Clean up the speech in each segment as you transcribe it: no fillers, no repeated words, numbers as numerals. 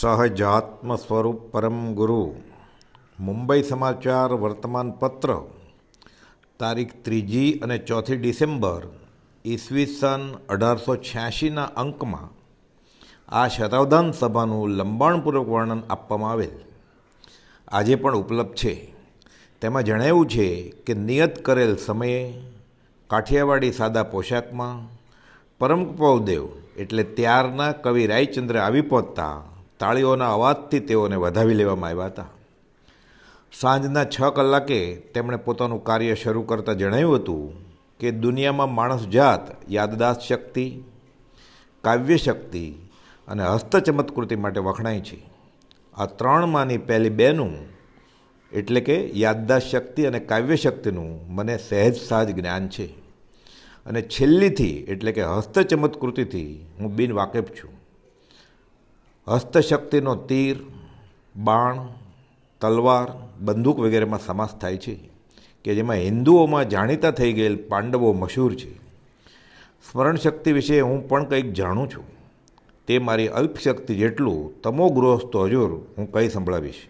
સહજાત્મ સ્વરૂપ પરમ ગુરુ મુંબઈ સમાચાર વર્તમાન પત્ર તારીખ 3 અને 4 ડિસેમ્બર ઈસવીસન 1886ના અંકમાં આ શતાવધાન સભાનું લંબાણપૂર્વક વર્ણન આપવામાં આવેલ આજે પણ ઉપલબ્ધ છે. તેમાં જણાવ્યું છે કે નિયત કરેલ સમયે કાઠિયાવાડી સાદા પોશાકમાં પરમ કૃપાળુદેવ એટલે ત્યારના કવિ રાયચંદ્ર આવી પહોંચતા તાળીઓના અવાજથી તેઓને વધાવી લેવામાં આવ્યા હતા. સાંજના 6 કલાકે તેમણે પોતાનું કાર્ય શરૂ કરતાં જણાવ્યું હતું કે દુનિયામાં માણસ જાત યાદદાસ્ત શક્તિ, કાવ્ય શક્તિ અને હસ્તચમત્કૃતિ માટે વખણાય છે. આ ત્રણમાંની પહેલી બેનું એટલે કે યાદદાસ્ત શક્તિ અને કાવ્ય શક્તિનું મને સહેજ સાજ જ્ઞાન છે અને છેલ્લીથી એટલે કે હસ્તચમત્કૃતિથી હું બિન વાકેફ છું. હસ્તશક્તિનો તીર, બાણ, તલવાર, બંદૂક વગેરેમાં સમાસ થાય છે કે જેમાં હિન્દુઓમાં જાણીતા થઈ ગયેલ પાંડવો મશહૂર છે. સ્મરણ શક્તિ વિશે હું પણ કંઈક જાણું છું. તે મારી અલ્પશક્તિ જેટલું તમો ગૃહસ્થ હજુર હું કંઈ સંભળાવીશ.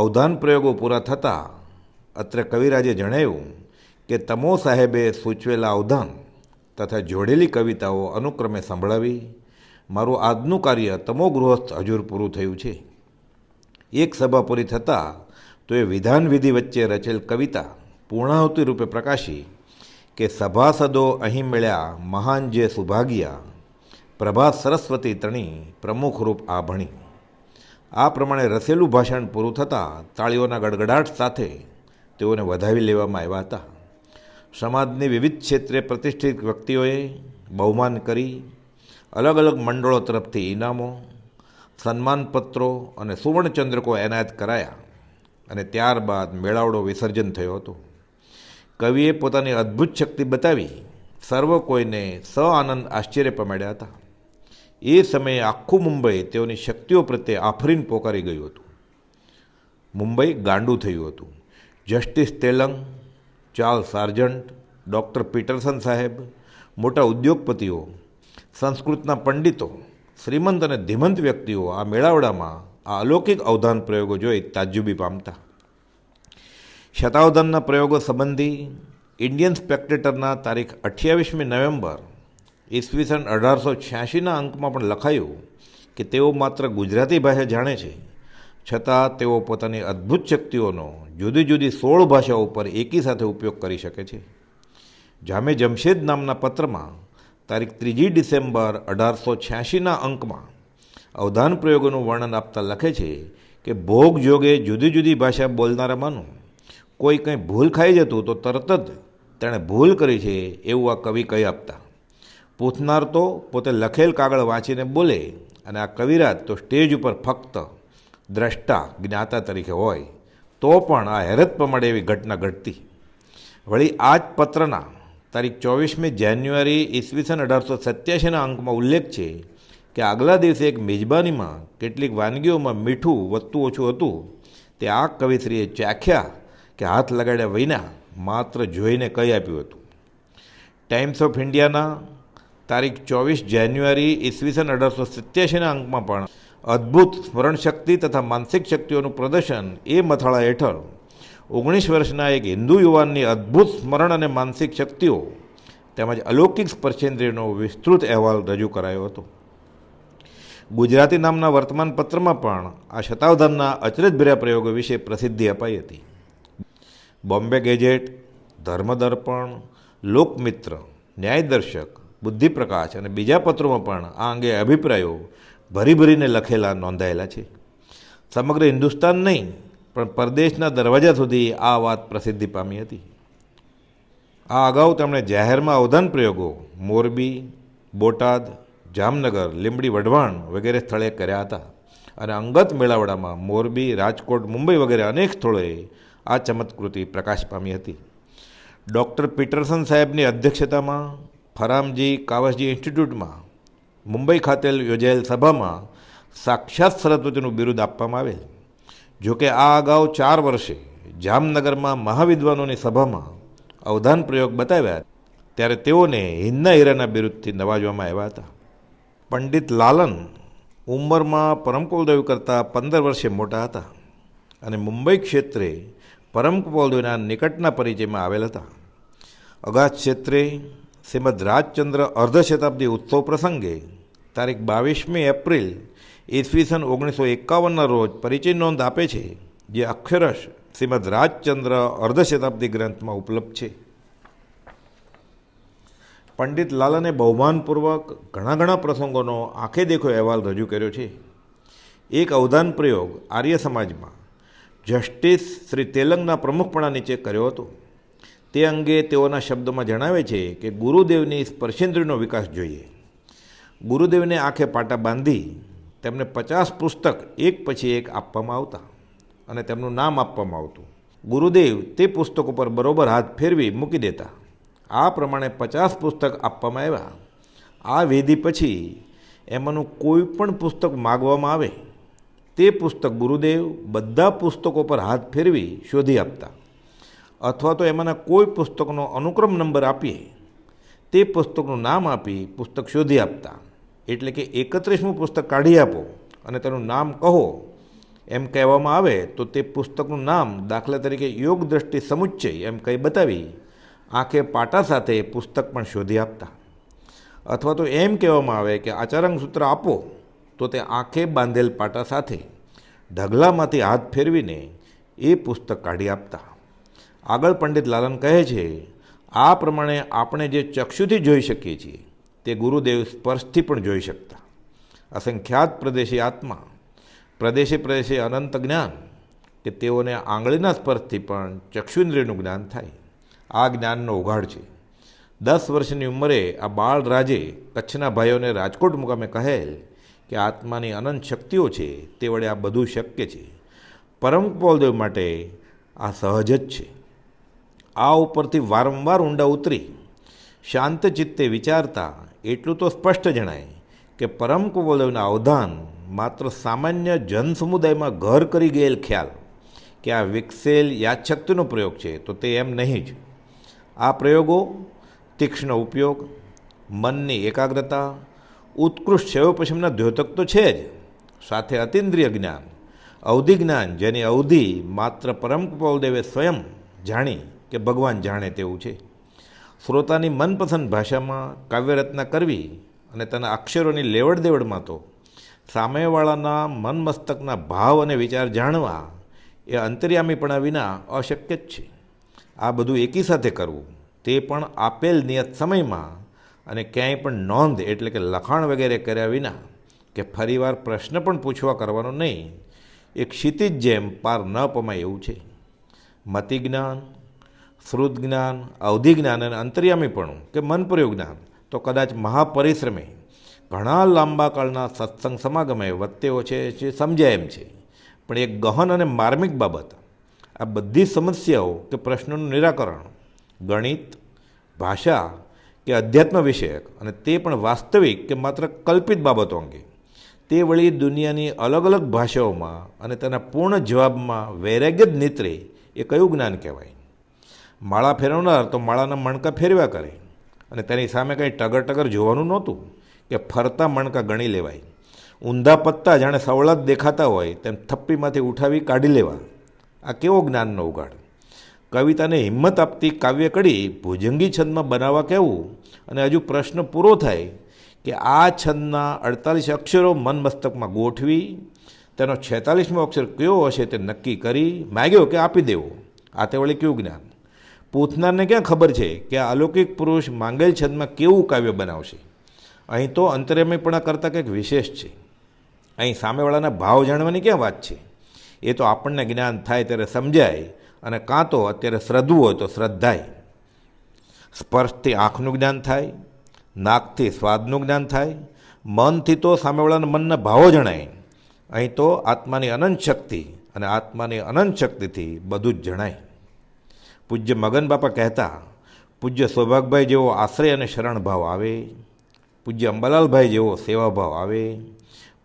અવધાન પ્રયોગો પૂરા થતાં અત્રે કવિરાજે જણાવ્યું કે તમો સાહેબે સૂચવેલા અવધાન તથા જોડેલી કવિતાઓ અનુક્રમે સંભળાવી મારું આજનું કાર્ય તમો ગૃહસ્થ હજુર પૂરું થયું છે. એક સભા પૂરી થતાં તો એ વિધાન વિધિ વચ્ચે રચેલ કવિતા પૂર્ણાહુતિ રૂપે પ્રકાશી કે સભાસદો અહીં મળ્યા મહાન જે સુભાગ્યા, પ્રભાત સરસ્વતી તણી પ્રમુખ રૂપ આ ભણી. આ પ્રમાણે રસેલું ભાષણ પૂરું થતાં તાળીઓના ગડગડાટ સાથે તેઓને વધાવી લેવામાં આવ્યા હતા. સમાજની વિવિધ ક્ષેત્રે પ્રતિષ્ઠિત વ્યક્તિઓએ બહુમાન કરી અલગ અલગ મંડળો તરફથી ઇનામો, સન્માનપત્રો અને સુવર્ણચંદ્રકો એનાયત કરાયા અને ત્યારબાદ મેળાવડો વિસર્જન થયો હતો. કવિએ પોતાની અદ્ભુત શક્તિ બતાવી સર્વ કોઈને આનંદ આશ્ચર્ય પમાડ્યા હતા. એ સમયે આખું મુંબઈ તેઓની શક્તિઓ પ્રત્યે આફરીન પોકારી ગયું હતું. મુંબઈ ગાંડું થયું હતું. Justice Telang, Charles sergeant, doctor Pietersen સાહેબ, મોટા ઉદ્યોગપતિઓ, સંસ્કૃતના પંડિતો, શ્રીમંત અને ધીમંત વ્યક્તિઓ આ મેળાવડામાં આ અલૌકિક અવધાન પ્રયોગો જોઈ તાજ્જુબી પામતા. શતાવધાનના પ્રયોગો સંબંધી ઇન્ડિયન સ્પેક્ટેટરના તારીખ 28મી નવેમ્બર ઈસવીસન 1886ના અંકમાં પણ લખાયું કે તેઓ માત્ર ગુજરાતી ભાષા જાણે છે, છતાં તેઓ પોતાની અદ્ભુત શક્તિઓનો જુદી જુદી 16 ભાષાઓ પર એકી સાથે ઉપયોગ કરી શકે છે. જામે જમશેદ નામના પત્રમાં તારીખ 3 ડિસેમ્બર 1886ના અંકમાં અવધાન પ્રયોગોનું વર્ણન આપતા લખે છે કે ભોગ જોગે જુદી જુદી ભાષા બોલનારામાંનું કોઈ કંઈ ભૂલ ખાઈ જતું તો તરત જ તેણે ભૂલ કરી છે એવું આ કવિ કહી આપતા. પૂછનાર તો પોતે લખેલ કાગળ વાંચીને બોલે અને આ કવિરાજ તો સ્ટેજ ઉપર ફક્ત દ્રષ્ટા જ્ઞાતા તરીકે હોય તો પણ આ હેરત પમાડે એવી ઘટના ઘટતી. વળી આ જ પત્રના તારીખ 24મી જાન્યુઆરી ઈસવીસન 1887ના અંકમાં ઉલ્લેખ છે કે આગલા દિવસે એક મેજબાનીમાં કેટલીક વાનગીઓમાં મીઠું વધતું ઓછું હતું તે આ કવિશ્રીએ ચાખ્યા કે હાથ લગાડ્યા વિના માત્ર જોઈને કહી આપ્યું હતું. ટાઈમ્સ ઓફ ઇન્ડિયાના તારીખ 24 જાન્યુઆરી ઈસવીસન 1887ના અંકમાં પણ અદ્ભુત સ્મરણશક્તિ તથા માનસિક શક્તિઓનું પ્રદર્શન એ મથાળા હેઠળ 19 વર્ષના એક હિન્દુ યુવાનની અદ્ભુત સ્મરણ અને માનસિક શક્તિઓ તેમજ અલૌકિક સ્પર્શેન્દ્રિયનો વિસ્તૃત અહેવાલ રજૂ કરાયો હતો. ગુજરાતી નામના વર્તમાન પત્રમાં પણ આ શતાવધાનના અચરજભર્યા પ્રયોગો વિશે પ્રસિદ્ધિ અપાઈ હતી. બોમ્બે ગેજેટ, ધર્મદર્પણ, લોકમિત્ર, ન્યાયદર્શક, બુદ્ધિપ્રકાશ અને બીજા પત્રોમાં પણ આ અંગે અભિપ્રાયો ભરીને લખેલા નોંધાયેલા છે. સમગ્ર હિન્દુસ્તાન નહીં પણ પરદેશના દરવાજા સુધી આ વાત પ્રસિદ્ધિ પામી હતી. આ અગાઉ તેમણે જાહેરમાં અવધાન પ્રયોગો મોરબી, બોટાદ, જામનગર, લીંબડી, વઢવાણ વગેરે સ્થળે કર્યા હતા અને અંગત મેળાવડામાં મોરબી, રાજકોટ, મુંબઈ વગેરે અનેક સ્થળોએ આ ચમત્કૃતિ પ્રકાશ પામી હતી. ડૉક્ટર પીટરસન સાહેબની અધ્યક્ષતામાં ફરામજી કાવસજી ઇન્સ્ટિટ્યૂટમાં મુંબઈ ખાતે યોજાયેલ સભામાં સાક્ષાત સરસ્વતીનું બિરુદ આપવામાં આવેલ. જોકે આ અગાઉ 4 વર્ષે જામનગરમાં મહાવિદ્વાનોની સભામાં અવધાન પ્રયોગ બતાવ્યા ત્યારે તેઓને હિન્દના હીરાના બિરુદથી નવાજવામાં આવ્યા હતા. પંડિત લાલન ઉંમરમાં પરમ કુલદેવ કરતાં 15 વર્ષે મોટા હતા અને મુંબઈ ક્ષેત્રે પરમ કુલદેવના નિકટના પરિચયમાં આવેલ હતા. અગાધ ક્ષેત્રે શ્રીમદ રાજચંદ્ર અર્ધશતાબ્દી ઉત્સવ પ્રસંગે તારીખ 22મી એપ્રિલ ઈસવીસન 1951ના રોજ પરિચય નોંધ આપે છે, જે અક્ષરશ શ્રીમદ રાજચંદ્ર અર્ધશતાબ્દી ગ્રંથમાં ઉપલબ્ધ છે. પંડિત લાલને બહુમાનપૂર્વક ઘણા પ્રસંગોનો આંખે દેખો અહેવાલ રજૂ કર્યો છે. એક અવધાન પ્રયોગ આર્ય સમાજમાં જસ્ટિસ શ્રી તેલંગના પ્રમુખપણા નીચે કર્યો હતો. તે અંગે તેઓના શબ્દોમાં જણાવે છે કે ગુરુદેવની સ્પર્શેન્દ્રિયનો વિકાસ જોઈએ. ગુરુદેવને આંખે પાટા બાંધી તેમને 50 પુસ્તક એક પછી એક આપવામાં આવતા અને તેમનું નામ આપવામાં આવતું. ગુરુદેવ તે પુસ્તકો પર બરોબર હાથ ફેરવી મૂકી દેતા. આ પ્રમાણે 50 પુસ્તક આપવામાં આવ્યા. આ વિધિ પછી એમાંનું કોઈ પણ પુસ્તક માગવામાં આવે તે પુસ્તક ગુરુદેવ બધા પુસ્તકો પર હાથ ફેરવી શોધી આપતા, અથવા તો એમાંના કોઈ પુસ્તકનો અનુક્રમ નંબર આપીએ તે પુસ્તકનું નામ આપી પુસ્તક શોધી આપતા. એટલે કે 31મું પુસ્તક કાઢી આપો અને તેનું નામ કહો એમ કહેવામાં આવે તો તે પુસ્તકનું નામ, દાખલા તરીકે યોગ દ્રષ્ટિ સમુચ્ચય એમ કંઈ બતાવી આંખે પાટા સાથે પુસ્તક પણ શોધી આપતા. અથવા તો એમ કહેવામાં આવે કે આચારાંગ સૂત્ર આપો તો તે આંખે બાંધેલ પાટા સાથે ઢગલામાંથી હાથ ફેરવીને એ પુસ્તક કાઢી આપતા. આગળ પંડિત લાલન કહે છે, આ પ્રમાણે આપણે જે ચક્ષુથી જોઈ શકીએ છીએ તે ગુરુદેવ સ્પર્શથી પણ જોઈ શકતા. અસંખ્યાત પ્રદેશી આત્મા, પ્રદેશે અનંત જ્ઞાન કે તેઓને આંગળીના સ્પર્શથી પણ ચક્ષુઇન્દ્રિયનું જ્ઞાન થાય. આ જ્ઞાનનો ઉઘાડ છે. 10 વર્ષની ઉંમરે આ બાળ રાજે કચ્છના ભાઈઓને રાજકોટ મુકામે કહેલ કે આત્માની અનંત શક્તિઓ છે, તે વડે આ બધું શક્ય છે. પરમ કુલદેવ માટે આ સહજ જ છે. આ ઉપરથી વારંવાર ઊંડા ઉતરી શાંત ચિત્તે વિચારતા એટલું તો સ્પષ્ટ જણાય કે પરમ કુલદેવના અવધાન માત્ર સામાન્ય જન સમુદાયમાં ઘર કરી ગયેલ ખ્યાલ કે આ વિકસેલ યાદશક્તિનો પ્રયોગ છે તો તે એમ નહીં જ. આ પ્રયોગો તીક્ષ્ણ ઉપયોગ, મનની એકાગ્રતા, ઉત્કૃષ્ટ સેવ પશ્ચિમના દ્યોતક તો છે જ, સાથે અતિન્દ્રિય જ્ઞાન, અવધિ જ્ઞાન, જેની અવધિ માત્ર પરમ કુલદેવે સ્વયં જાણી કે ભગવાન જાણે તેવું છે. શ્રોતાની મનપસંદ ભાષામાં કાવ્યરચના કરવી અને તેના અક્ષરોની લેવડ દેવડમાં તો સામેવાળાના મન મસ્તકના ભાવ અને વિચાર જાણવા એ અંતર્યામીપણા વિના અશક્ય જ છે. આ બધું એકી સાથે કરવું, તે પણ આપેલ નિયત સમયમાં અને ક્યાંય પણ નોંધ એટલે કે લખાણ વગેરે કર્યા વિના, કે ફરીવાર પ્રશ્ન પણ પૂછવા કરવાનો નહીં, એક ક્ષિતિજ જેમ પાર ન પમાય એવું છે. મતિ જ્ઞાન, શ્રુત જ્ઞાન, અવધિ જ્ઞાન અને અંતર્યામીપણું કે મનપ્રયોગ જ્ઞાન તો કદાચ મહાપરિશ્રમે ઘણા લાંબા કાળના સત્સંગ સમાગમે વત્તેઓ છે જે સમજાય એમ છે. પણ એક ગહન અને માર્મિક બાબત, આ બધી સમસ્યાઓ કે પ્રશ્નોનું નિરાકરણ ગણિત, ભાષા કે અધ્યાત્મ વિષયક, અને તે પણ વાસ્તવિક કે માત્ર કલ્પિત બાબતો અંગે, તે વળી દુનિયાની અલગ અલગ ભાષાઓમાં અને તેના પૂર્ણ જવાબમાં વૈરાગ્ય જ નીતરે એ કયું જ્ઞાન કહેવાય? માળા ફેરવનાર તો માળાના મણકા ફેરવ્યા કરે અને તેની સામે કંઈ ટગર જોવાનું નહોતું કે ફરતા મણકા ગણી લેવાય. ઊંધા પત્તા જાણે સવળા જ દેખાતા હોય તેમ થપ્પીમાંથી ઉઠાવી કાઢી લેવા. આ કેવો જ્ઞાનનો ઉગાડ! કવિતાને હિંમત આપતી કાવ્ય કડી ભુજંગી છંદમાં બનાવવા કહેવું, અને હજુ પ્રશ્ન પૂરો થાય કે આ છંદના 48 અક્ષરો મન મસ્તકમાં ગોઠવી તેનો 46મો અક્ષર કયો હશે તે નક્કી કરી માગ્યો કે આપી દેવો. આ તે વળી કેવું જ્ઞાન! પૂછનારને ક્યાં ખબર છે કે આ અલૌકિક પુરુષ માંગેલ છંદમાં કેવું કાવ્ય બનાવશે? અહીં તો અંતર્યામીપણા કરતાં કંઈક વિશેષ છે. અહીં સામેવાળાના ભાવ જાણવાની ક્યાં વાત છે? એ તો આપણને જ્ઞાન થાય ત્યારે સમજાય, અને કાં તો અત્યારે શ્રદ્ધવું હોય તો શ્રદ્ધાય. સ્પર્શથી આંખનું જ્ઞાન થાય, નાકથી સ્વાદનું જ્ઞાન થાય, મનથી તો સામેવાળાના મનના ભાવો જણાય. અહીં તો આત્માની અનંત શક્તિ અને આત્માની અનંત શક્તિથી બધું જ જણાય. પૂજ્ય મગન બાપા કહેતા, પૂજ્ય સૌભાગભાઈ જેવો આશ્રય અને શરણ ભાવ આવે, પૂજ્ય અંબાલાલભાઈ જેવો સેવાભાવ આવે,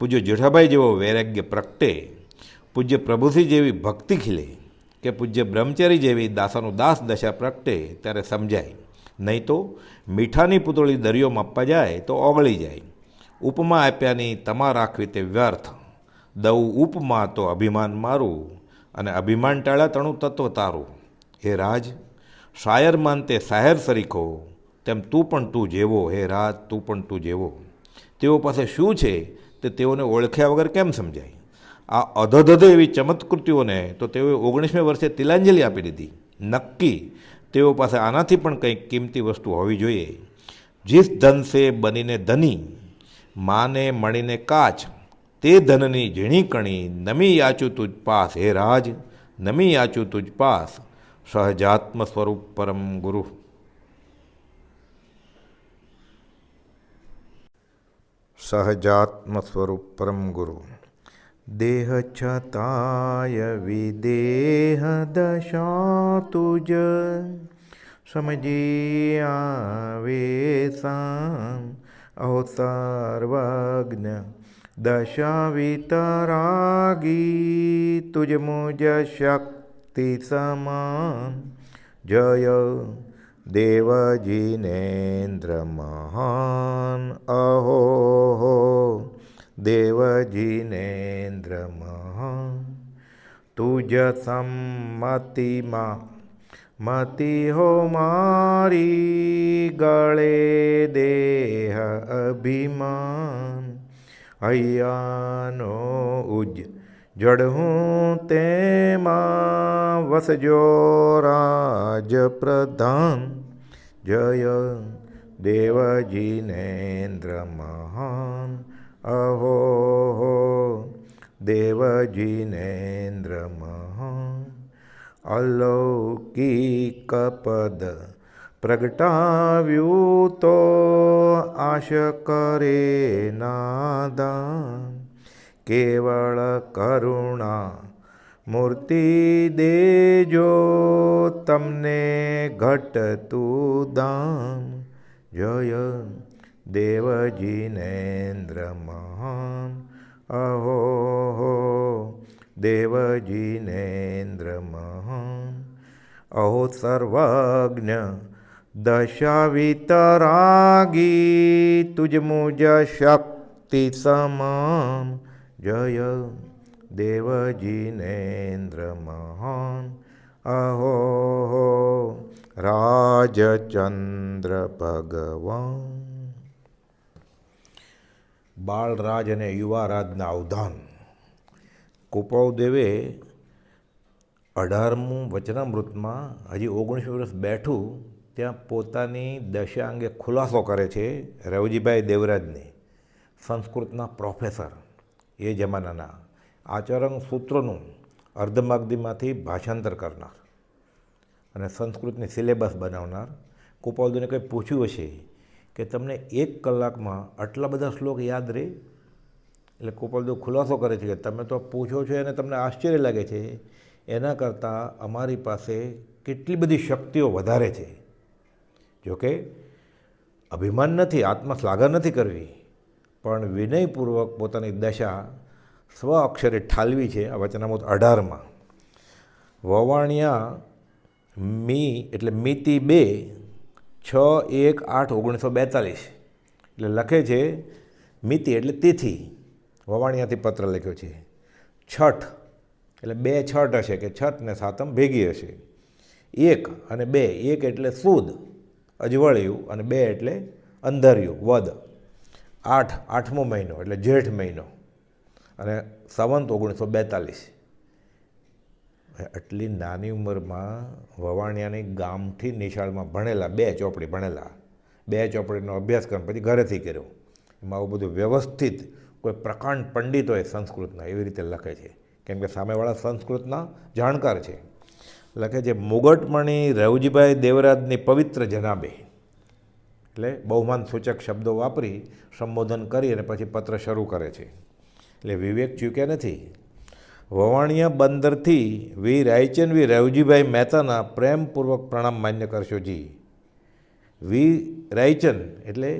પૂજ્ય જેઠાભાઈ જેવો વૈરાગ્ય પ્રગટે, પૂજ્ય પ્રભુસિંહ જેવી ભક્તિ ખીલે, કે પૂજ્ય બ્રહ્મચારી જેવી દાસાનું દાસ દશા પ્રગટે ત્યારે સમજાય. નહીં તો મીઠાની પૂતળી દરિયો માપવા જાય તો ઓગળી જાય. ઉપમા આપ્યાની તમા રાખવી તે વ્યર્થ, દઉં ઉપમા તો અભિમાન મારું, અને અભિમાન ટાળ્યા તણું તત્વ તારું. હે રાજ, શાયર માનતે શાયર સરીખો, તેમ તું પણ તું જેવો. હે રાજ, તું પણ તું જેવો. તેઓ પાસે શું છે તે તેઓને ઓળખ્યા વગર કેમ સમજાય? આ અધધધ એવી ચમત્કૃતિઓને તો તેઓએ 19મી વર્ષે તિલાંજલિ આપી દીધી. નક્કી તેઓ પાસે આનાથી પણ કંઈક કિંમતી વસ્તુ હોવી જોઈએ. જીસ ધન સે બનીને ધની, માને મળીને કાચ, તે ધનની ઝીણી કણી, નમી યાચું તુજ પાસ. હે રાજ, નમી યાચું તુજ પાસ, સહજાત્મ સ્વરૂપ પરમ ગુરુ. સહજાત્મ સ્વરૂપ પરમ ગુરુ. દેહ છતાય વિદેહ દશા તુજ, સમજી આવે સામ. અહો સર્વજ્ઞ દશા વિતરાગી, તુજ મુજ શક્તિ સમાન. જય દેવજીનેન્દ્ર મહાન. અહો દેવજીનેન્દ્ર મહાન. તુજ સંમતિમાં મતિ હો મારી, ગળે દેહ અભિમાન. હૈયાનો ઉજ જડ હું તેમાં, વસજો રાજ પ્રધાન. જય દેવજીનેન્દ્ર મહાન. અહો દેવજીનેન્દ્ર મહાન. અલૌકિક પદ પ્રગટાવ્યું તો, આશ કરે નાદાન. કેવળ કરુણા મૂર્તિ દેજો, તમને ઘટતું દાન. જય દેવજીનેન્દ્ર મહાન. અહો દેવજીનેન્દ્ર મહાન. અહો સર્વજ્ઞ દશા વિતરાગી, તુજ મુજ શક્તિ સમાન. જય દેવજીનેન્દ્ર મહાન. અહો રાજચંદ્ર ભગવાન. બાળરાજ અને યુવારાજના અવધાન. કુપાવદેવે 18મું વચનામૃતમાં હજી 19મી વર્ષ બેઠું ત્યાં પોતાની દશા અંગે ખુલાસો કરે છે રવજીભાઈ દેવરાજને, સંસ્કૃતના પ્રોફેસર, એ જમાનાના આચરણ સૂત્રોનું અર્ધમાગધીમાંથી ભાષાંતર કરનાર અને સંસ્કૃતની સિલેબસ બનાવનાર. કુપાવદેવને કંઈ પૂછ્યું હશે કે તમને 1 કલાકમાં આટલા બધા શ્લોક યાદ રહે? એટલે કુપાવદેવ ખુલાસો કરે છે કે તમે તો પૂછો છો અને તમને આશ્ચર્ય લાગે છે, એના કરતાં અમારી પાસે કેટલી બધી શક્તિઓ વધારે છે. જોકે અભિમાન નથી, આત્મશ્લાઘા નથી કરવી, પણ વિનયપૂર્વક પોતાની દશા સ્વ અક્ષરે ઠાલવી છે આ વચનામૃત 18માં. વવાણિયા મી એટલે મિતિ 2/6/1/8/1942 એટલે લખે છે, મિતિ એટલે તિથિ, વવાણિયાથી પત્ર લખ્યો છે. છઠ એટલે 2 છઠ હશે કે છઠ ને સાતમ ભેગી હશે. 1 અને 2, 1 એટલે સુદ અજવળિયું અને 2 એટલે અંધારિયું વદ. 8 8મો મહિનો એટલે જેઠ મહિનો અને સંવંત 1942. આટલી નાની ઉંમરમાં વવાણિયાની ગામઠી નિશાળમાં ભણેલા, 2 ચોપડી ભણેલા, 2 ચોપડીનો અભ્યાસક્રમ પછી ઘરેથી કર્યો. એમાં આવું બધું વ્યવસ્થિત કોઈ પ્રકાંડ પંડિતોએ સંસ્કૃતના એવી રીતે લખે છે, કેમ કે સામેવાળા સંસ્કૃતના જાણકાર છે. લખે છે, મુગટમણી રવજીભાઈ દેવરાજની પવિત્ર જનાબે, એટલે બહુમાન સૂચક શબ્દો વાપરી સંબોધન કરી અને પછી પત્ર શરૂ કરે છે. એટલે વિવેક ચૂક્યા નથી. વવાણિયા બંદરથી વી રાયચંદ વી રવજીભાઈ મહેતાના પ્રેમપૂર્વક પ્રણામ માન્ય કરશો જી. વી રાયચંદ એટલે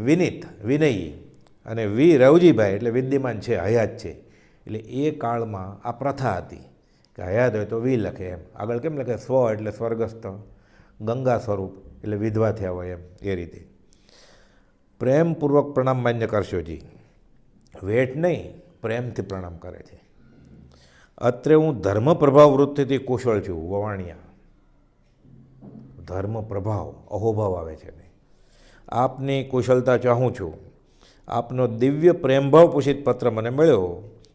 વિનીત, વિનયી, અને વી રવજીભાઈ એટલે વિદ્યમાન છે, હયાત છે. એટલે એ કાળમાં આ પ્રથા હતી કે હયાત હોય તો વી લખે, એમ આગળ કેમ લખે, સ્વ એટલે સ્વર્ગસ્થ, ગંગા સ્વરૂપ એટલે વિધવા થયા હોય એમ, એ રીતે. પ્રેમપૂર્વક પ્રણામ માન્ય કરશોજી. વેઠ નહીં, પ્રેમથી પ્રણામ કરે છે. અત્રે હું ધર્મ પ્રભાવ વૃત્તિથી કુશળ છું. વવાણિયા ધર્મ પ્રભાવ અહોભાવ આવે છે ને. આપની કુશળતા ચાહું છું. આપનો દિવ્ય પ્રેમભાવ પૂષિત પત્ર મને મળ્યો.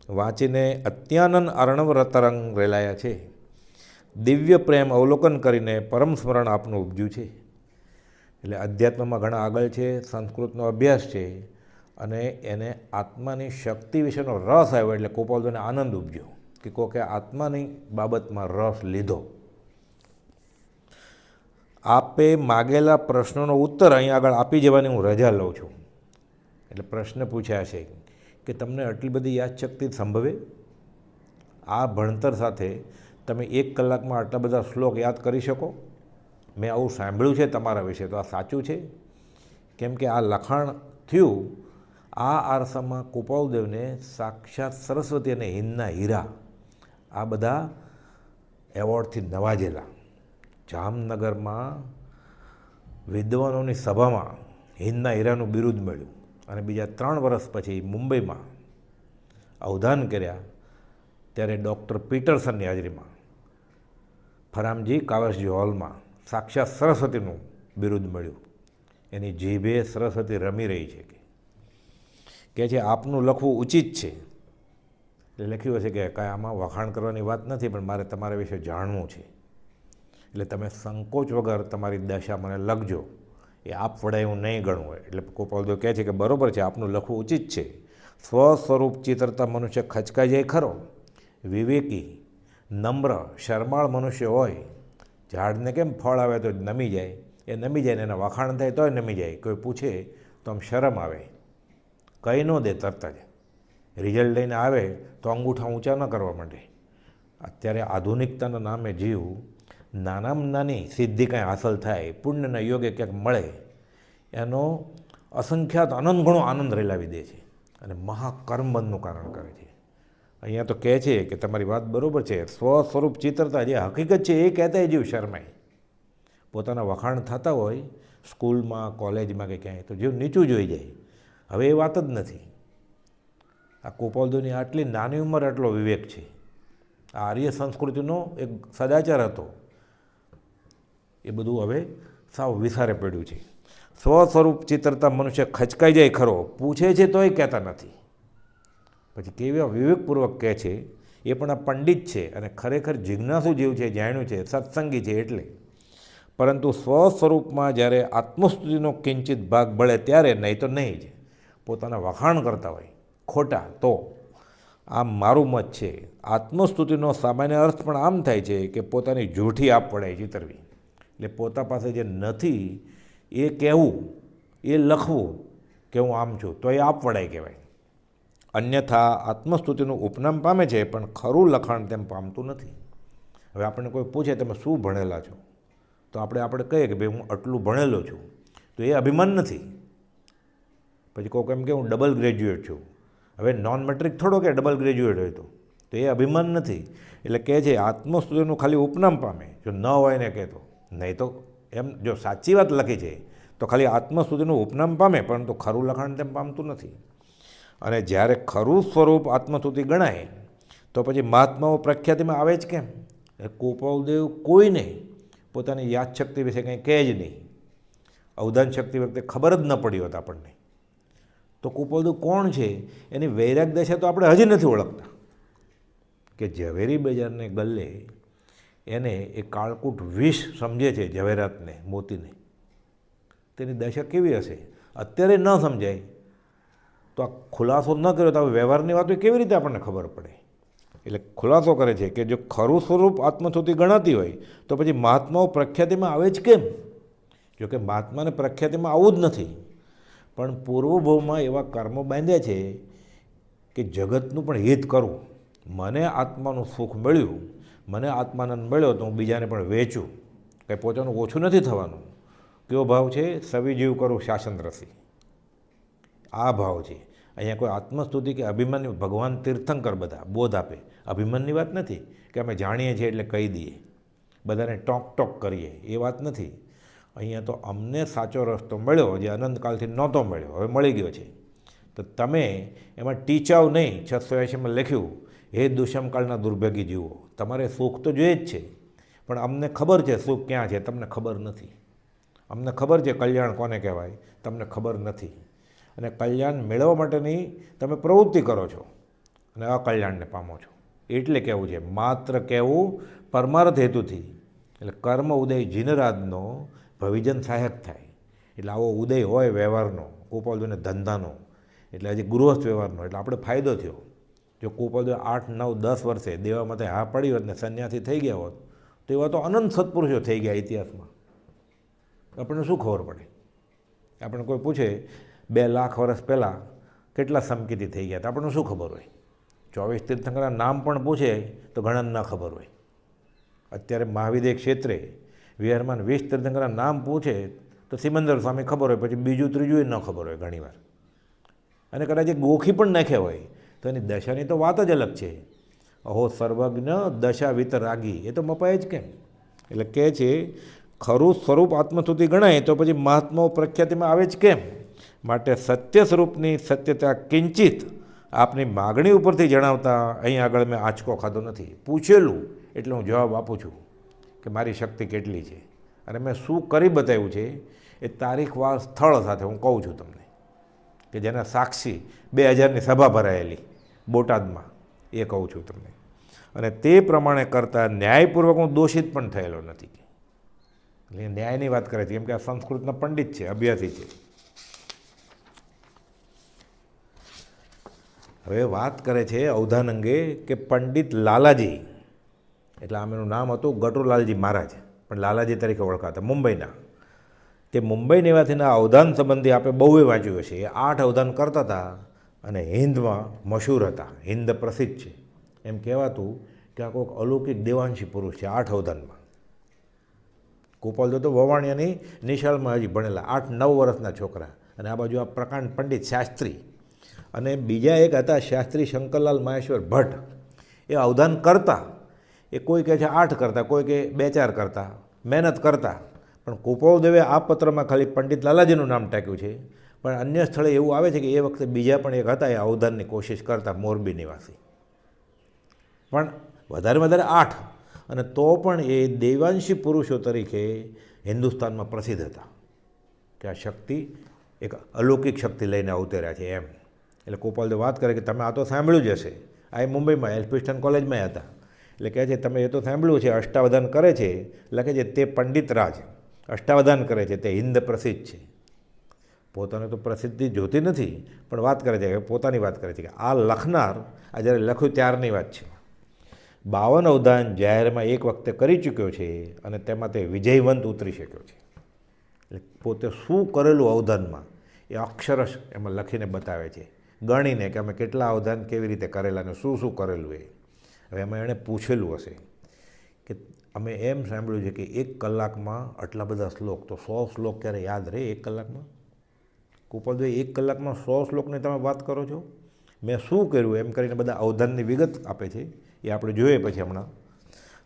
વાંચીને અત્યાનંદ અર્ણવ રતરંગ રેલાયા છે. દિવ્ય પ્રેમ અવલોકન કરીને પરમ સ્મરણ આપનું ઉપજ્યું છે. એટલે અધ્યાત્મમાં ઘણા આગળ છે, સંસ્કૃતનો અભ્યાસ છે અને એને આત્માની શક્તિ વિશેનો રસ આવ્યો એટલે ગોપાલદાસને આનંદ ઉપજ્યો કે કોકે આત્માની બાબતમાં રસ લીધો. આપે માગેલા પ્રશ્નોનો ઉત્તર અહીં આગળ આપી જવાની હું રજા લઉં છું. એટલે પ્રશ્ન પૂછ્યા છે કે તમને આટલી બધી યાદશક્તિ સંભવે? આ ભણતર સાથે તમે 1 કલાકમાં આટલા બધા શ્લોક યાદ કરી શકો? મેં આવું સાંભળ્યું છે તમારા વિશે, તો આ સાચું છે? કેમ કે આ લખાણ થયું આ આરસામાં કૃપાલદેવને સાક્ષાત સરસ્વતી અને હિંદના હીરા આ બધા એવોર્ડથી નવાજેલા. જામનગરમાં વિદ્વાનોની સભામાં હિંદના હીરાનું બિરુદ મળ્યું અને બીજા 3 વર્ષ પછી મુંબઈમાં અવધાન કર્યા ત્યારે ડૉક્ટર પીટરસનની હાજરીમાં ફરામજી કાવસજી હોલમાં સાક્ષાત સરસ્વતીનું બિરુદ મળ્યું. એની જીભે સરસ્વતી રમી રહી છે કે છે આપનું લખવું ઉચિત છે. એટલે લખ્યું હશે કે કાંઈ આમાં વખાણ કરવાની વાત નથી, પણ મારે તમારા વિશે જાણવું છે. એટલે તમે સંકોચ વગર તમારી દશા મને લખજો. એ આપ વડાય હું નહીં ગણવું હોય. એટલે ગોપાલદેવ કહે છે કે બરાબર છે, આપનું લખવું ઉચિત છે. સ્વ સ્વરૂપ ચિત્રતા મનુષ્ય ખચકાઈ જાય ખરો. વિવેકી, નમ્ર, શરમાળ મનુષ્ય હોય. ઝાડને કેમ ફળ આવે તો નમી જાય, એ નમી જાય ને એના વખાણ થાય તોય નમી જાય. કોઈ પૂછે તો આમ શરમ આવે, કહી ન દે તરત જ. રિઝલ્ટ લઈને આવે તો અંગૂઠા ઊંચા ન કરવા માંડે. અત્યારે આધુનિકતાના નામે જીવ નાનામાં નાની સિદ્ધિ કાંઈ હાંસલ થાય, પુણ્યના યોગે ક્યાંક મળે, એનો અસંખ્યાત અનંત ઘણો આનંદ રેલાવી દે છે અને મહાકર્મબંધનું કારણ કરે છે. અહીંયા તો કહે છે કે તમારી વાત બરાબર છે, સ્વ સ્વરૂપ ચિત્રતા જે હકીકત છે એ કહેતા જીવ શરમાય. પોતાના વખાણ થતા હોય સ્કૂલમાં, કોલેજમાં કે ક્યાંય, તો જીવ નીચું જોઈ જાય. હવે એ વાત જ નથી. આ ગોપાલદેવની આટલી નાની ઉંમર આટલો વિવેક છે. આ આર્ય સંસ્કૃતિનો એક સદાચાર હતો, એ બધું હવે સાવ વિસારે પડ્યું છે. સ્વ સ્વરૂપ ચિત્રતા મનુષ્ય ખચકાઈ જાય ખરો, પૂછે છે તોય કહેતા નથી. પછી કેવા વિવેકપૂર્વક કહે છે. એ પણ આ પંડિત છે અને ખરેખર જિજ્ઞાસુ જીવ છે, જાણ્યું છે, સત્સંગી છે એટલે. પરંતુ સ્વ સ્વરૂપમાં જ્યારે આત્મસ્તુતિનો કિંચિત ભાગ બળે ત્યારે, નહીં તો નહીં જ. પોતાના વખાણ કરતા હોય ખોટા તો. આમ મારું મત છે. આત્મસ્તુતિનો સામાન્ય અર્થ પણ આમ થાય છે કે પોતાની જૂઠી આપ વડાય ચિતરવી. એટલે પોતા પાસે જે નથી એ કહેવું, એ લખવું કે હું આમ છું, તો એ આપ વડાય કહેવાય. અન્યથા આત્મસ્તુતિનું ઉપનામ પામે છે પણ ખરું લખાણ તેમ પામતું નથી. હવે આપણને કોઈ પૂછે તમે શું ભણેલા છો, તો આપણે કહીએ કે ભાઈ હું આટલું ભણેલો છું, તો એ અભિમાન નથી. પછી કોઈ એમ કે હું ડબલ ગ્રેજ્યુએટ છું. હવે નોન મેટ્રિક થોડો કે ડબલ ગ્રેજ્યુએટ હોય તો એ અભિમાન નથી. એટલે કહે છે આત્મસ્તુતિનું ખાલી ઉપનામ પામે, જો ન હોય ને કહેતો. નહીં તો એમ જો સાચી વાત લખી છે તો ખાલી આત્મસ્તુતિનું ઉપનામ પામે, પરંતુ ખરું લખાણ તેમ પામતું નથી. અને જ્યારે ખરું સ્વરૂપ આત્મસ્તુતિ ગણાય તો પછી મહાત્માઓ પ્રખ્યાતિમાં આવે જ કેમ? ગોપાલદેવ કોઈને પોતાની યાદશક્તિ વિશે કંઈ કહે જ નહીં. અવધાન શક્તિ વખતે ખબર જ ન પડી હોત આપણને. તો ગોપાલદેવ કોણ છે એની વૈરાગ દશા તો આપણે હજી નથી ઓળખતા. કે ઝવેરી બજારને ગલ્લે એને એ કાળકૂટ વિષ સમજે છે ઝવેરાતને, મોતીને. તેની દશા કેવી હશે અત્યારે ન સમજાય તો આ ખુલાસો ન કર્યો તો વ્યવહારની વાતો કેવી રીતે આપણને ખબર પડે? એટલે ખુલાસો કરે છે કે જો ખરું સ્વરૂપ આત્મસ્તુતિ ગણાતી હોય તો પછી મહાત્માઓ પ્રખ્યાતિમાં આવે જ કેમ? જોકે મહાત્માને પ્રખ્યાતિમાં આવવું જ નથી, પણ પૂર્વભવમાં એવા કર્મો બાંધ્યા છે કે જગતનું પણ હિત કરવું. મને આત્માનું સુખ મળ્યું, મને આત્માનંદ મળ્યો તો હું બીજાને પણ વેચું, કંઈ પોતાનું ઓછું નથી થવાનું. કયો ભાવ છે? સવિજીવ કરું શાસન રસી. આ ભાવ છે. અહીંયા કોઈ આત્મસ્તુતિ કે અભિમાનની, ભગવાન તીર્થંકર બધા બોધ આપે, અભિમાનની વાત નથી કે અમે જાણીએ છીએ એટલે કહી દઈએ, બધાને ટોક ટોક કરીએ, એ વાત નથી. અહીંયા તો અમને સાચો રસ્તો મળ્યો જે અનંતકાલથી નહોતો મળ્યો, હવે મળી ગયો છે. તો તમે એમાં ટીચાવ નહીં. 680માં લખ્યું, હે દુષ્મકાળના દુર્ભાગ્ય જીવો, તમારે સુખ તો જોઈએ જ છે, પણ અમને ખબર છે સુખ ક્યાં છે, તમને ખબર નથી. અમને ખબર છે કલ્યાણ કોને કહેવાય, તમને ખબર નથી. અને કલ્યાણ મેળવવા માટેની તમે પ્રવૃત્તિ કરો છો અને અકલ્યાણને પામો છો. એટલે કહેવું છે, માત્ર કહેવું પરમાર્થ હેતુથી. એટલે કર્મ ઉદય જીનરાજનો ભવિજન સહાયક થાય. એટલે આવો ઉદય હોય વ્યવહારનો, કુપોલને ધંધાનો, એટલે હજી ગૃહસ્થ વ્યવહારનો, એટલે આપણે ફાયદો થયો. જો કુપોલ 8, 9, 10 વર્ષે દેવા માટે હા પડી હોત ને સંન્યાસી થઈ ગયા હોત તો એવા તો અનંત સત્પુરુષો થઈ ગયા ઇતિહાસમાં. આપણને શું ખબર પડે? આપણને કોઈ પૂછે 2 લાખ વર્ષ પહેલાં કેટલા સમકીતી થઈ ગયા, તો આપણને શું ખબર હોય? 24 તીર્થંકરના નામ પણ પૂછે તો ઘણાને ના ખબર હોય. અત્યારે મહાવિદ્ય ક્ષેત્રે વિહારમાં 20 તીર્થંકરના નામ પૂછે તો સિમંદર સ્વામી ખબર હોય, પછી બીજું ત્રીજું ન ખબર હોય ઘણીવાર. અને કદાચ એ ગોખી પણ નાખ્યા હોય તો એની દશાની તો વાત જ અલગ છે. અહો સર્વજ્ઞ દશા વિતરાગી, એ તો મપાય જ કેમ? એટલે કહે છે ખરું સ્વરૂપ આત્મસ્તુતિ ગણાય તો પછી મહાત્માઓ પ્રખ્યાતિમાં આવે જ કેમ? માટે સત્ય સ્વરૂપની સત્યતા કિંચિત આપની માગણી ઉપરથી જણાવતા અહીં આગળ મેં આંચકો ખાધો નથી. પૂછેલું એટલે હું જવાબ આપું છું કે મારી શક્તિ કેટલી છે અને મેં શું કરી બતાવ્યું છે એ તારીખવાર સ્થળ સાથે હું કહું છું તમને, કે જેના સાક્ષી 2000ની સભા ભરાયેલી બોટાદમાં, એ કહું છું તમને. અને તે પ્રમાણે કરતાં ન્યાયપૂર્વક હું દોષિત પણ થયેલો નથી. એટલે ન્યાયની વાત કરે છે, કેમ કે આ સંસ્કૃતના પંડિત છે, અભ્યાસી છે. હવે વાત કરે છે અવધાન અંગે કે પંડિત લાલાજી, એટલે આમ એનું નામ હતું ગટુલાલજી મહારાજ, પણ લાલાજી તરીકે ઓળખાતા, મુંબઈના. તે મુંબઈ નિવાસીના અવધાન સંબંધી આપણે બહુ વાંચ્યું હશે. એ 8 અવધાન કરતા હતા અને હિન્દમાં મશહૂર હતા, હિન્દ પ્રસિદ્ધ છે. એમ કહેવાતું કે આ કોઈક અલૌકિક દેવાંશી પુરુષ છે 8 અવધાનમાં. કુપાલ તો વવાણિયાની નિશાળમાં હજી ભણેલા 8-9 વર્ષના છોકરા. અને આ બાજુ આ પ્રકાંડ પંડિત શાસ્ત્રી અને બીજા એક હતા શાસ્ત્રી શંકરલાલ મહેશ્વર ભટ્ટ. એ અવધાન કરતા, એ કોઈ કહે છે 8 કરતા, કોઈ કે 2-4 કરતા, મહેનત કરતા. પણ કુપાલદેવે આ પત્રમાં ખાલી પંડિત લાલાજીનું નામ ટાંક્યું છે. પણ અન્ય સ્થળે એવું આવે છે કે એ વખતે બીજા પણ એક હતા એ અવધાનની કોશિશ કરતા, મોરબી નિવાસી. પણ વધારે 8, અને તો પણ એ દેવાંશી પુરુષો તરીકે હિન્દુસ્તાનમાં પ્રસિદ્ધ હતા કે આ શક્તિ એક અલૌકિક શક્તિ લઈને અવતર્યા છે એમ. એટલે કુપાલદેવ વાત કરે કે તમે આ તો સાંભળ્યું જ હશે. આ એ મુંબઈમાં એલ્ફિસ્ટન કોલેજમાં હતા. એટલે કહે છે તમે એ તો સાંભળ્યું છે, અષ્ટાવધાન કરે છે, લખે છે તે પંડિત રાજ અષ્ટાવધાન કરે છે, તે હિન્દ પ્રસિદ્ધ છે. પોતાને તો પ્રસિદ્ધિ જોતી નથી, પણ વાત કરે છે કે પોતાની વાત કરે છે કે આ લખનાર, આ જ્યારે લખ્યું ત્યારની વાત છે, 52 અવધાન જાહેરમાં એક વખતે કરી ચૂક્યો છે અને તેમાં તે વિજયવંત ઉતરી શક્યો છે. એટલે પોતે શું કરેલું અવધાનમાં એ અક્ષરશ એમાં લખીને બતાવે છે, ગણીને કે અમે કેટલા અવધાન કેવી રીતે કરેલા અને શું કરેલું એ. હવે એમાં એણે પૂછેલું હશે કે અમે એમ સાંભળ્યું છે કે 1 કલાકમાં આટલા બધા શ્લોક, તો 100 શ્લોક ક્યારે યાદ રહે 1 કલાકમાં? કુપાલભાઈ 1 કલાકમાં 100 શ્લોકની તમે વાત કરો છો? મેં શું કર્યું એમ કરીને બધા અવધાનની વિગત આપે છે, એ આપણે જોઈએ પછી હમણાં.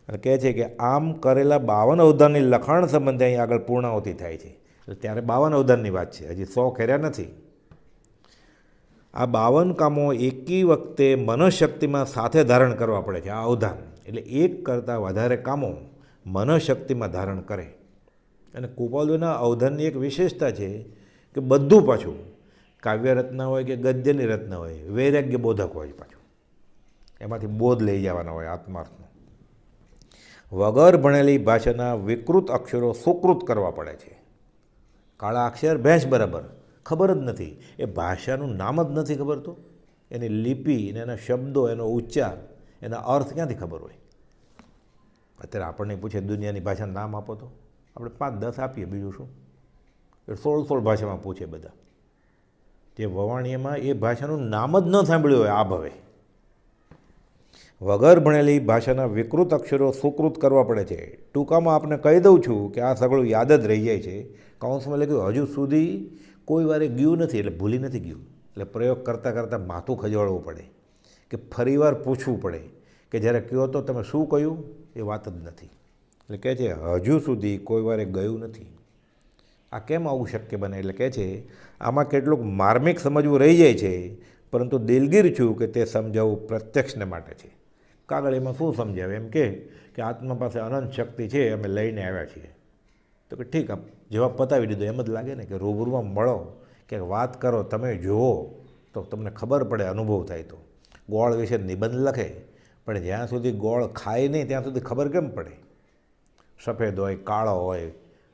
અને કહે છે કે આમ કરેલા 52 અવધાનની લખાણ સંબંધે અહીં આગળ પૂર્ણાહુતિ થાય છે. એટલે ત્યારે 52 અવધાનની વાત છે, હજી 100 કર્યા નથી. આ 52 કામો એકી વખતે મનઃશક્તિમાં સાથે ધારણ કરવા પડે છે. આ અવધાન એટલે એક કરતાં વધારે કામો મનઃશક્તિમાં ધારણ કરે. અને કુપાલદેવના અવધાનની એક વિશેષતા છે કે બધું પાછું કાવ્ય રચના હોય કે ગદ્યની રચના હોય, વૈરાગ્ય બોધક હોય. પાછું એમાંથી બોધ લઈ જવાના હોય આત્માર્થનો. વગર ભણેલી ભાષાના વિકૃત અક્ષરો સુકૃત કરવા પડે છે. કાળા અક્ષર ભેંસ બરાબર, ખબર જ નથી, એ ભાષાનું નામ જ નથી ખબર, તો એની લિપિ, એના શબ્દો, એનો ઉચ્ચાર, એના અર્થ ક્યાંથી ખબર હોય? અત્યારે આપણને પૂછે દુનિયાની ભાષાનું નામ આપો તો આપણે 5-10 આપીએ, બીજું શું? એ 16 ભાષામાં પૂછે બધા. જે વવાણીયામાં એ ભાષાનું નામ જ ન સાંભળ્યું હોય આ ભવે. વગર ભણેલી ભાષાના વિકૃત અક્ષરો સુકૃત કરવા પડે છે. ટૂંકામાં આપને કહી દઉં છું કે આ સગળું યાદ જ રહી જાય છે. કૌંસમાં લખ્યું હજુ સુધી કોઈ વારે ગયું નથી, એટલે ભૂલી નથી ગયું. એટલે પ્રયોગ કરતાં માથું ખજવાળવું પડે કે ફરીવાર પૂછવું પડે કે જ્યારે કહો તો તમે શું કહ્યું, એ વાત જ નથી. એટલે કહે છે હજુ સુધી કોઈ વારે ગયું નથી. આ કેમ આવું શક્ય બને? એટલે કહે છે આમાં કેટલુંક માર્મિક સમજવું રહી જાય છે, પરંતુ દિલગીર છું કે તે સમજાવવું પ્રત્યક્ષને માટે છે. કાગળ એમાં શું સમજાવે? એમ કે આત્મા પાસે અનંત શક્તિ છે, અમે લઈને આવ્યા છીએ. તો કે ઠીક, જવાબ પતાવી દીધો. એમ જ લાગે ને કે રૂબરૂમાં મળો, ક્યાંક વાત કરો, તમે જુઓ તો તમને ખબર પડે, અનુભવ થાય. તો ગોળ વિશે નિબંધ લખે, પણ જ્યાં સુધી ગોળ ખાય નહીં ત્યાં સુધી ખબર કેમ પડે? સફેદ હોય, કાળો હોય,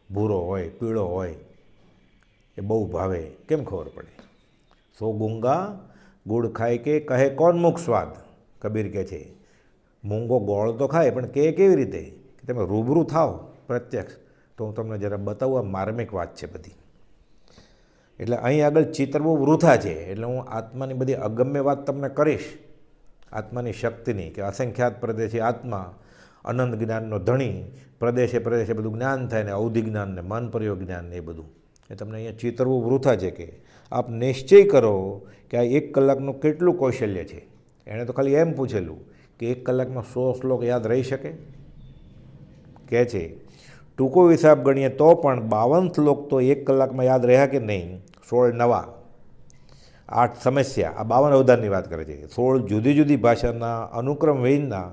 ભૂરો હોય, પીળો હોય, એ બહુ ભાવે, કેમ ખબર પડે? સો ગુંગા ગુડ ખાય કે કહે કોણ મુખ સ્વાદ, કબીર કહે છે. મૂંગો ગોળ તો ખાય, પણ કે કેવી રીતે? કે તમે રૂબરૂ થાવ પ્રત્યક્ષ, તો હું તમને જરા બતાવું. આ માર્મિક વાત છે બધી. એટલે અહીં આગળ ચિતરવું વૃથા છે. એટલે હું આત્માની બધી અગમ્ય વાત તમને કરીશ, આત્માની શક્તિની, કે અસંખ્યાત પ્રદેશી આત્મા, અનંત જ્ઞાનનો ધણી, પ્રદેશે પ્રદેશે બધું જ્ઞાન થાય ને, અવધિ જ્ઞાન ને મન પ્રયોગ જ્ઞાન ને એ બધું. એ તમને અહીંયા ચિતરવું વૃથા છે. કે આપ નિશ્ચય કરો કે આ 1 કલાકનું કેટલું કૌશલ્ય છે. એણે તો ખાલી એમ પૂછેલું કે 1 કલાકમાં 100 શ્લોક યાદ રહી શકે? કહે છે ટૂંકો હિસાબ ગણીએ તો પણ 52 શ્લોક તો 1 કલાકમાં યાદ રહ્યા કે નહીં? 16 નવા, 8 સમસ્યા. આ 52 અવધાનની વાત કરે છે. 16 જુદી જુદી ભાષાના અનુક્રમ વિહીનના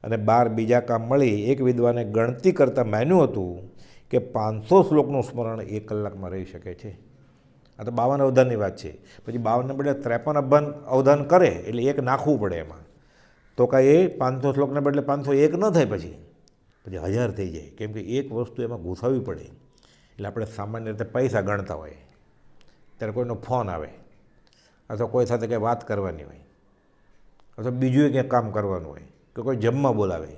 અને 12 બીજા કામ મળી એક વિદ્વાને ગણતી કરતાં માન્યું હતું કે 500 શ્લોકનું સ્મરણ 1 કલાકમાં રહી શકે છે. આ તો 52 અવધાનની વાત છે. પછી 52ને બદલે 53 અવધાન કરે એટલે 1 નાખવું પડે એમાં. તો કાંઈ એ 500 શ્લોકને બદલે 501 ન થાય, પછી 1000 થઈ જાય. કેમ કે એક વસ્તુ એમાં ઘૂસાવવી પડે. એટલે આપણે સામાન્ય રીતે પૈસા ગણતા હોઈએ, ત્યારે કોઈનો ફોન આવે, અથવા કોઈ સાથે કંઈ વાત કરવાની હોય, અથવા બીજું ક્યાંક કામ કરવાનું હોય, કે કોઈ જમવા બોલાવે,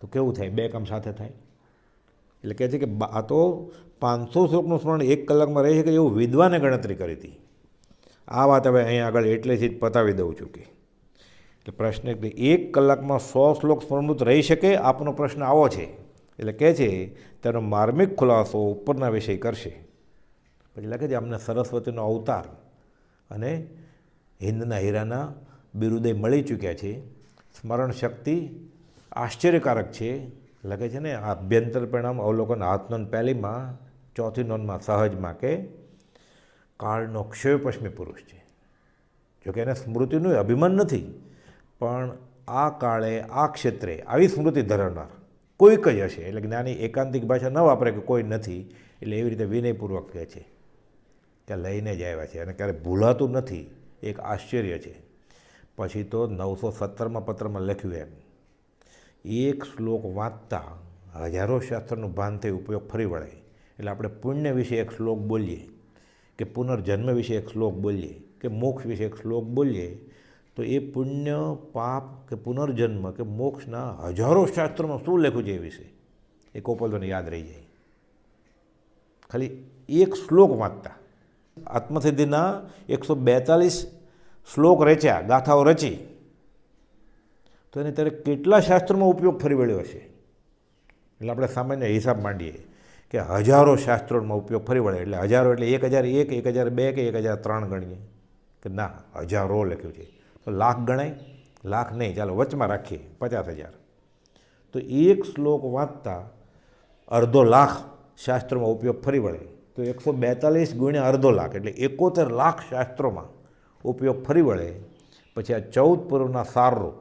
તો કેવું થાય? 2 કામ સાથે થાય. એટલે કહે છે કે આ તો 500 શ્લોકનું સ્મરણ 1 કલાકમાં રહી શકે એવું વિદ્વાને ગણતરી કરી હતી. આ વાત હવે અહીં આગળ એટલેથી જ પતાવી દઉં છું. કે એટલે પ્રશ્ન 1 કલાકમાં 100 શ્લોક સ્મરણભૂત રહી શકે? આપનો પ્રશ્ન આવો છે. એટલે કહે છે તેનો માર્મિક ખુલાસો ઉપરના વિષય કરશે. પછી લખે છે અમને સરસ્વતીનો અવતાર અને હિન્દના હીરાના બિરુદે મળી ચૂક્યા છે. સ્મરણ શક્તિ આશ્ચર્યકારક છે. લખે છે ને આભ્યંતર પરિણામ અવલોકન હાથનોંધ પહેલીમાં, 4થી નોંધમાં સહજમાં કે કાળનો ક્ષય પશ્ચિમી પુરુષ છે. જોકે એને સ્મૃતિનું અભિમાન નથી, પણ આ કાળે આ ક્ષેત્રે આવી સ્મૃતિ ધરાવનાર કોઈક જ હશે. એટલે જ્ઞાની એકાંતિક ભાષા ન વાપરે કે કોઈ નથી. એટલે એવી રીતે વિનયપૂર્વક કહે છે કે લઈને જ આવ્યા છે અને ક્યારે ભૂલાતું નથી. એક આશ્ચર્ય છે. પછી તો 917માં પત્રમાં લખ્યું એમ, 1 શ્લોક વાંચતા હજારો શાસ્ત્રનું ભાન થઈ ઉપયોગ ફરી વળે. એટલે આપણે પુણ્ય વિશે 1 શ્લોક બોલીએ, કે પુનર્જન્મ વિશે 1 શ્લોક બોલીએ, કે મોક્ષ વિશે 1 શ્લોક બોલીએ, તો એ પુણ્ય, પાપ કે પુનર્જન્મ કે મોક્ષના હજારો શાસ્ત્રોમાં શું લખ્યું છે એ વિશે એ કોપલને યાદ રહી જાય. ખાલી 1 શ્લોક વાંચતા. આત્મસિદ્ધિના 142 શ્લોક રચ્યા, ગાથાઓ રચી, તો એને ત્યારે કેટલા શાસ્ત્રોમાં ઉપયોગ ફરી વળ્યો હશે? એટલે આપણે સામાન્ય હિસાબ માંડીએ કે હજારો શાસ્ત્રોમાં ઉપયોગ ફરી વળે. એટલે હજારો એટલે 1001, 1002 કે 1003 ગણીએ કે ના, હજારો લખ્યું છે. તો લાખ ગણાય? લાખ નહીં, ચાલો વચમાં રાખીએ 50,000. તો 1 શ્લોક વાંચતા અડધો લાખ શાસ્ત્રોમાં ઉપયોગ ફરી વળે. તો 142 ગુણ્યા અડધો લાખ એટલે 71 લાખ શાસ્ત્રોમાં ઉપયોગ ફરી વળે. પછી આ 14 પૂર્વના સારરૂપ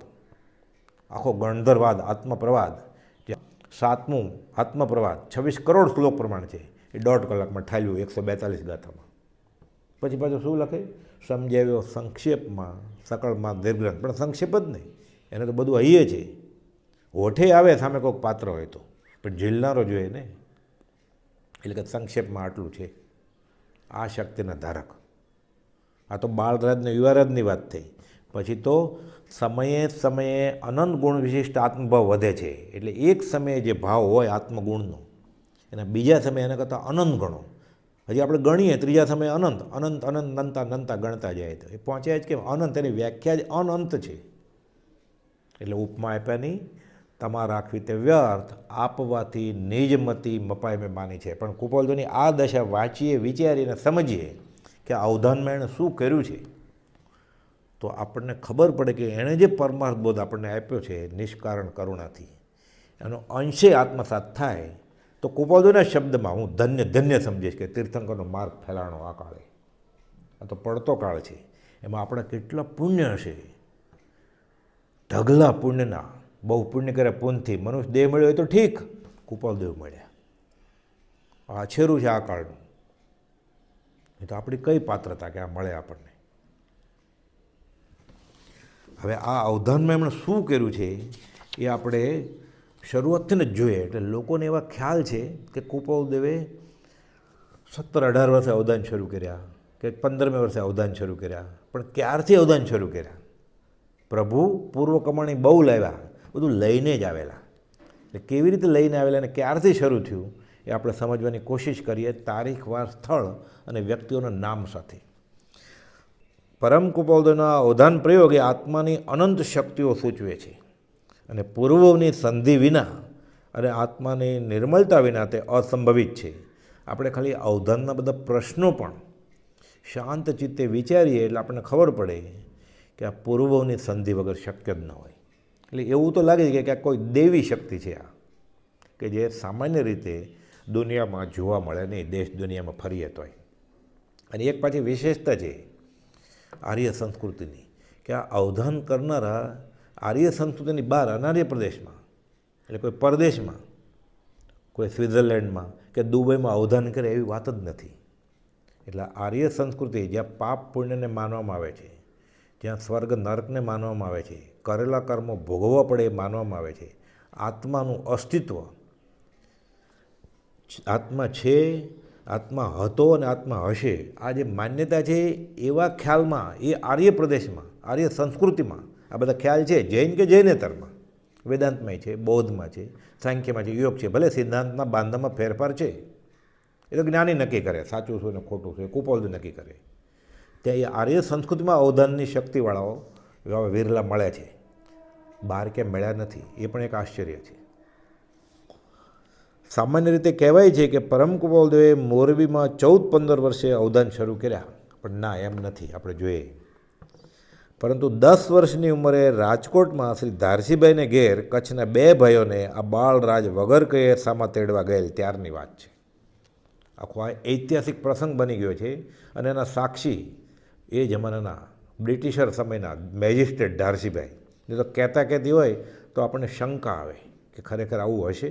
આખો ગણધરવાદ, આત્મપ્રવાદ, 7મું આત્મપ્રવાદ 26 કરોડ શ્લોક પ્રમાણ છે. એ 1.5 કલાકમાં ઠાલ્યું 142 ગાથામાં. પછી પાછું શું લખે? સમજાવ્યો સંક્ષેપમાં, સકળમાં દીર્ઘગ્રંથ. પણ સંક્ષેપ જ નહીં, એને તો બધું હૈયે છે. હોઠે આવે સામે કોઈક પાત્ર હોય તો, પણ ઝીલનારો જોઈએ ને. એટલે કે સંક્ષેપમાં આટલું છે. આ શક્તિના ધારક. આ તો બાળરાજને યુવારાજની વાત થઈ. પછી તો સમયે સમયે અનંત ગુણ વિશિષ્ટ આત્મભાવ વધે છે. એટલે એક સમયે જે ભાવ હોય આત્મગુણનો, એના બીજા સમયે એના કરતાં અનંત ગણો. હજી આપણે ગણીએ ત્રીજા સમયે અનંત અનંત અનંત નંતા નંતા ગણતા જાય તો એ પહોંચ્યા જ કેમ? અનંત, એની વ્યાખ્યા જ અનંત છે. એટલે ઉપમા આપ્યાની તમા રાખવી તે વ્યર્થ, આપવાથી નિજમતી મપાય મેં માની છે. પણ કુપોલજોની આ દશા વાંચીએ, વિચારીને સમજીએ કે આ અવધાનમાં એણે શું કર્યું છે, તો આપણને ખબર પડે કે એણે જે પરમાર્થ બોધ આપણને આપ્યો છે નિષ્કારણ કરુણાથી, એનો અંશે આત્મસાત થાય તો કુપાલદેવના શબ્દમાં હું ધન્ય ધન્ય સમજીશ કે તીર્થંકરનો માર્ગ ફેલાણો આ કાળે. આ તો પડતો કાળ છે, એમાં આપણા કેટલા પુણ્ય હશે, ઢગલા પુણ્યના. બહુ પુણ્ય કર્યા પુણ્યથી મનુષ્ય દેહ મળ્યો હોય તો ઠીક, કુપાલદેવ મળ્યા. આ છેરું છે આ કાળનું. એ તો આપણી કઈ પાત્રતા કે આ મળે આપણને. હવે આ અવધાનમાં એમણે શું કર્યું છે એ આપણે શરૂઆતથી જ જોઈએ. એટલે લોકોને એવા ખ્યાલ છે કે કુપાલદેવે 17-18 વર્ષે અવધાન શરૂ કર્યા કે 15મે વર્ષે અવધાન શરૂ કર્યા. પણ ક્યારથી અવધાન શરૂ કર્યા? પ્રભુ પૂર્વ કમાણી બહુ લાવ્યા, બધું લઈને જ આવેલા. એટલે કેવી રીતે લઈને આવેલા અને ક્યારથી શરૂ થયું એ આપણે સમજવાની કોશિશ કરીએ, તારીખ, વાર, સ્થળ અને વ્યક્તિઓના નામ સાથે. પરમ કુપાલદેવના અવધાન પ્રયોગ એ આત્માની અનંત શક્તિઓ સૂચવે છે અને પૂર્વની સંધિ વિના અને આત્માની નિર્મળતા વિના તે અસંભવિત છે. આપણે ખાલી અવધાનના બધા પ્રશ્નો પણ શાંત ચિત્તે વિચારીએ એટલે આપણને ખબર પડે કે આ પૂર્વની સંધિ વગર શક્ય જ ન હોય. એટલે એવું તો લાગે છે કે આ કોઈ દેવી શક્તિ છે આ, કે જે સામાન્ય રીતે દુનિયામાં જોવા મળે નહીં, દેશ દુનિયામાં ફરીએ તોય. અને એક પાછી વિશેષતા છે આર્ય સંસ્કૃતિની કે આ અવધાન કરનારા આર્ય સંસ્કૃતિની બહાર અનાર્ય પ્રદેશમાં, એટલે કોઈ પરદેશમાં, કોઈ સ્વિટ્ઝરલેન્ડમાં કે દુબઈમાં અવધાન કરે એવી વાત જ નથી. એટલે આર્ય સંસ્કૃતિ જ્યાં પાપ પુણ્યને માનવામાં આવે છે, જ્યાં સ્વર્ગ નરકને માનવામાં આવે છે, કરેલા કર્મો ભોગવવા પડે એ માનવામાં આવે છે, આત્માનું અસ્તિત્વ, આત્મા છે, આત્મા હતો અને આત્મા હશે, આ જે માન્યતા છે એવા ખ્યાલમાં એ આર્ય પ્રદેશમાં, આર્ય સંસ્કૃતિમાં આ બધા ખ્યાલ છે. જૈન કે જૈનેતરમાં, વેદાંતમાં છે, બૌદ્ધમાં છે, સાંખ્યમાં છે, યોગ છે. ભલે સિદ્ધાંતના બાંધામાં ફેરફાર છે, એ તો જ્ઞાની નક્કી કરે સાચું શું ને ખોટું શું, એ કુપાલદેવ નક્કી કરે. ત્યાં એ આર્ય સંસ્કૃતિમાં અવધાનની શક્તિવાળાઓ એવા વિરલા મળે છે, બહાર ક્યાંય મળ્યા નથી. એ પણ એક આશ્ચર્ય છે. સામાન્ય રીતે કહેવાય છે કે પરમ કુપાલદેવે મોરબીમાં 14-15 વર્ષે અવધાન શરૂ કર્યા, પણ ના, એમ નથી. આપણે જોઈએ પરંતુ 10 વર્ષની ઉંમરે રાજકોટમાં શ્રી ધારસીભાઈને ઘેર કચ્છના 2 ભાઈઓને આ બાળરાજ વગર કહીએ સામા તેડવા ગયેલ ત્યારની વાત છે. આખો આ ઐતિહાસિક પ્રસંગ બની ગયો છે અને એના સાક્ષી એ જમાનાના બ્રિટિશર સમયના મેજિસ્ટ્રેટ ધારસીભાઈ. એ તો કહેતી હોય તો આપણને શંકા આવે કે ખરેખર આવું હશે?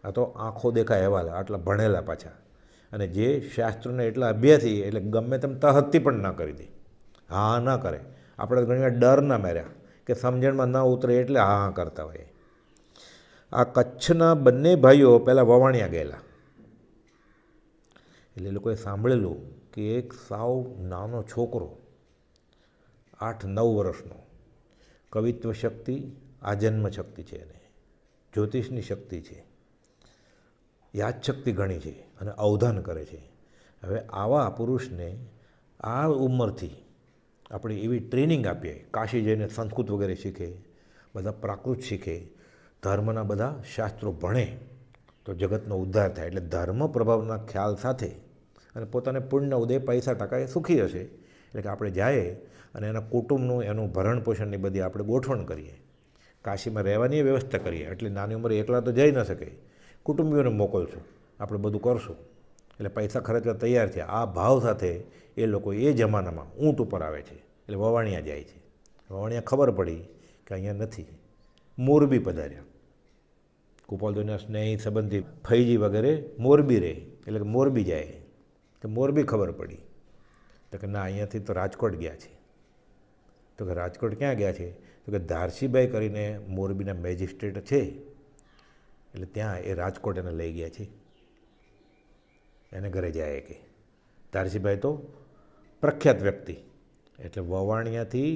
આ તો આંખો દેખાય અહેવાલ, આટલા ભણેલા પાછા, અને જે શાસ્ત્રોને એટલા અભ્યાસી એટલે ગમે તેમ તહત્તી પણ ના કરી દે, હા ના કરે. આપણે ઘણી વાર ડર ના માર્યા કે સમજણમાં ન ઉતરે એટલે હા હા કરતા હોય. આ કચ્છના બંને ભાઈઓ પહેલાં વવાણિયા ગયેલા. એટલે એ લોકોએ સાંભળેલું કે એક સાવ નાનો છોકરો 8-9 વર્ષનો, કવિત્વ શક્તિ, આજન્મ શક્તિ છે, એને જ્યોતિષની શક્તિ છે, યાદશક્તિ ઘણી છે અને અવધાન કરે છે. હવે આવા પુરુષને આ ઉંમરથી આપણે એવી ટ્રેનિંગ આપીએ, કાશી જઈને સંસ્કૃત વગેરે શીખે, બધા પ્રાકૃત શીખે, ધર્મના બધા શાસ્ત્રો ભણે તો જગતનો ઉદ્ધાર થાય. એટલે ધર્મ પ્રભાવના ખ્યાલ સાથે અને પોતાને પુણ્ય ઉદય પૈસા ટકા એ સુખી હશે. એટલે કે આપણે જાય અને એના કુટુંબનું એનું ભરણ પોષણની બધી આપણે ગોઠવણ કરીએ, કાશીમાં રહેવાની વ્યવસ્થા કરીએ. એટલી નાની ઉંમરે એકલા તો જઈ ન શકે, કુટુંબીઓને મોકલશું, આપણે બધું કરશું, એટલે પૈસા ખર્ચવા તૈયાર છે. આ ભાવ સાથે એ લોકો એ જમાનામાં ઊંટ ઉપર આવે છે. એટલે વવાણિયા જાય છે. વવાણિયા ખબર પડી કે અહીંયા નથી, મોરબી પધાર્યા. કુપાલદેવના સ્નેહી સંબંધી ફૈજી વગેરે મોરબી રહે, એટલે કે મોરબી જાય. તો મોરબી ખબર પડી તો કે ના, અહીંયાથી તો રાજકોટ ગયા છે. તો કે રાજકોટ ક્યાં ગયા છે? તો કે ધારસીભાઈ કરીને મોરબીના મેજિસ્ટ્રેટ છે, એટલે ત્યાં એ રાજકોટ એને લઈ ગયા છે, એને ઘરે જાય. કે ધારસીભાઈ તો પ્રખ્યાત વ્યક્તિ, એટલે વવાણિયાથી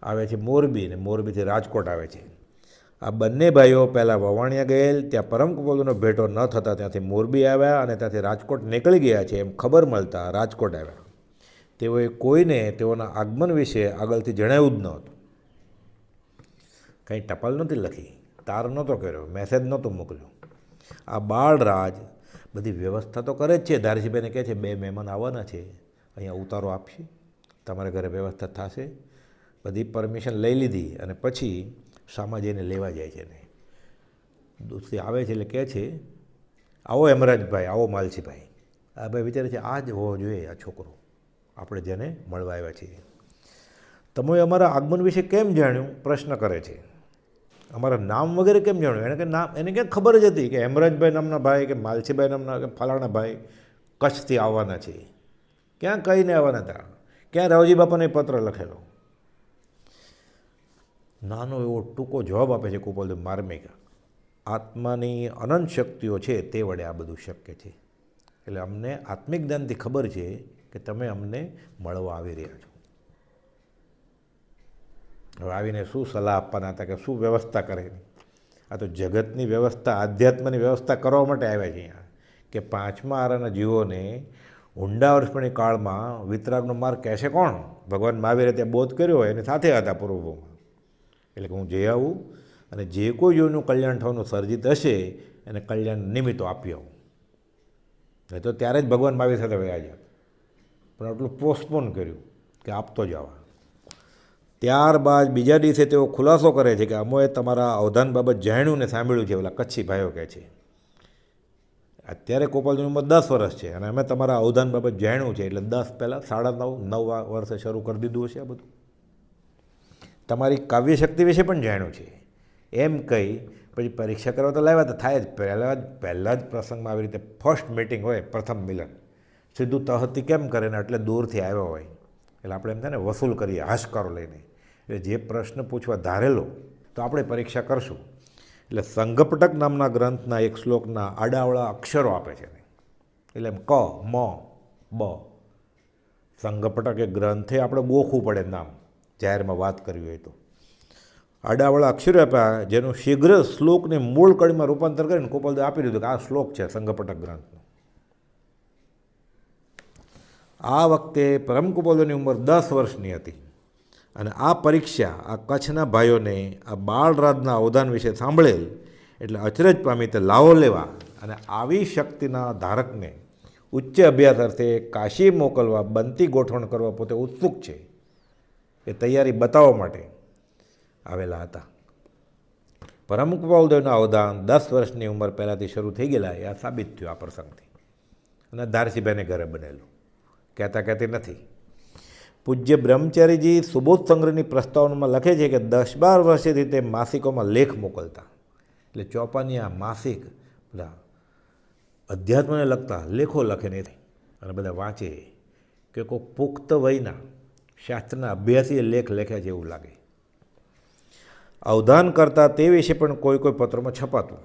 આવે છે મોરબી, ને મોરબીથી રાજકોટ આવે છે. આ બંને ભાઈઓ પહેલાં વવાણિયા ગયેલ, ત્યાં પરમ કુપાલદેવનો ભેટો ન થતાં ત્યાંથી મોરબી આવ્યા અને ત્યાંથી રાજકોટ નીકળી ગયા છે એમ ખબર મળતા રાજકોટ આવ્યા. તેઓએ કોઈને તેઓના આગમન વિશે આગળથી જણાવ્યું જ નહોતું. કંઈ ટપાલ નહોતી લખી, તાર નહોતો કર્યો, મેસેજ નહોતો મોકલ્યો. આ બાળરાજ બધી વ્યવસ્થા તો કરે જ છે. ધારસીભાઈને કહે છે 2 મહેમાન આવવાના છે, અહીંયા ઉતારો આપશે, તમારા ઘરે વ્યવસ્થા થશે. બધી પરમિશન લઈ લીધી અને પછી સામા જઈને લેવા જાય છે ને દોસ્તી આવે છે એટલે કહે છે, આવો હેમરાજભાઈ, આવો માલસીભાઈ. આ ભાઈ વિચારે છે આ જ હોવો જોઈએ આ છોકરો, આપણે જેને મળવા આવ્યા છીએ. તમે અમારા આગમન વિશે કેમ જાણ્યું? પ્રશ્ન કરે છે. અમારા નામ વગેરે કેમ જાણ્યું? એને કે નામ એને ક્યાં ખબર જ હતી કે હેમરાજભાઈ નામના ભાઈ કે માલસીભાઈ નામના કે ફલાણા ભાઈ કચ્છથી આવવાના છે. ક્યાં કહીને આવવાના હતા? ક્યાં રાવજી બાપાને પત્ર લખેલો? નાનો એવો ટૂંકો જવાબ આપે છે ગોપાલદેવ માર્મિક. આત્માની અનંત શક્તિઓ છે તે વડે આ બધું શક્ય છે. એટલે અમને આત્મિક જ્ઞાનથી ખબર છે કે તમે અમને મળવા આવી રહ્યા છો. હવે આવીને શું સલાહ આપવાના હતા કે શું વ્યવસ્થા કરે? આ તો જગતની વ્યવસ્થા, આધ્યાત્મની વ્યવસ્થા કરવા માટે આવ્યા છે અહીંયા, કે પાંચમા આરાના જીવોને ઊંડા વર્ષપણી કાળમાં વિતરાગનો માર્ગ કહેશે કોણ? ભગવાન મહાવીરે ત્યાં બોધ કર્યો હોય એની સાથે હતા પૂર્વભૂમાં. એટલે કે હું જઈ આવું અને જે કોઈ જીવનું કલ્યાણ થવાનું સર્જિત હશે એને કલ્યાણ નિમિત્તો આપી આવું. નહીં તો ત્યારે જ ભગવાન મહાવીર સાથે વયા જાય, પણ એટલું પોસ્ટપોન કર્યું કે આપતો જવા. ત્યારબાદ બીજા દિવસે તેઓ ખુલાસો કરે છે કે અમોએ તમારા અવધાન બાબત જાણ્યું ને સાંભળ્યું છે. ઓલા કચ્છી ભાઈઓ કહે છે અત્યારે ગોપાલજીની ઉંમર 10 વર્ષ છે અને અમે તમારા અવધાન બાબત જાણ્યું છે. એટલે 10 પહેલાં 9.5 વર્ષે શરૂ કરી દીધું હશે આ બધું. તમારી કાવ્ય શક્તિ વિશે પણ જાણ્યું છે. એમ કહી પછી પરીક્ષા કરવા તો લાવ્યા તો થાય જ. પહેલાં જ પ્રસંગમાં આવી રીતે ફર્સ્ટ મિટિંગ હોય, પ્રથમ મિલન, સીધું તહતી કેમ કરે ને એટલે દૂરથી આવ્યો હોય એટલે આપણે એમ થાય ને વસૂલ કરીએ હાશકારો લઈને. એટલે જે પ્રશ્ન પૂછવા ધારેલો તો આપણે પરીક્ષા કરશું. એટલે સંઘપટક નામના ગ્રંથના એક શ્લોકના આડાવળા અક્ષરો આપે છે. એટલે એમ ક, મ, બ. સંઘપટક એ ગ્રંથે આપણે ગોખવું પડે નામ જાહેરમાં વાત કરવી હોય તો. આડાવળા અક્ષરો આપ્યા જેનું શીઘ્ર શ્લોકની મૂળ કડીમાં રૂપાંતર કરીને ગોપાલદેવ આપી દીધું કે આ શ્લોક છે સંઘપટક ગ્રંથનો. આ વખતે પરમ ગોપાલદેવની ઉંમર 10 વર્ષની હતી અને આ પરીક્ષા આ કચ્છના ભાઈઓને આ બાળરાજના અવધાન વિશે સાંભળેલ એટલે અચરજ પામી તે લાવો લેવા અને આવી શક્તિના ધારકને ઉચ્ચ અભ્યાસ અર્થે કાશી મોકલવા બનતી ગોઠવણ કરવા પોતે ઉત્સુક છે એ તૈયારી બતાવવા માટે આવેલા હતા. પરમ ગોપાલદેવના અવધાન 10 વર્ષની ઉંમર પહેલાંથી શરૂ થઈ ગયેલા એ આ સાબિત થયું આ પ્રસંગથી. અને ધારસીભાઈને ઘરે બનેલું, કહેતી નથી. પૂજ્ય બ્રહ્મચારીજી સુબોધ સંગ્રહની પ્રસ્તાવનામાં લખે છે કે 10-12 વર્ષથી તે માસિકોમાં લેખ મોકલતા. એટલે ચોપાનિયા માસિક બધા અધ્યાત્મને લગતા લેખો લખે નહીં અને બધા વાંચે કે કોઈ પુખ્ત વયના શાસ્ત્રના અભ્યાસીએ લેખ લખ્યા છે એવું લાગે. અવધાન કરતાં તે વિશે પણ કોઈ પત્રોમાં છપાતું.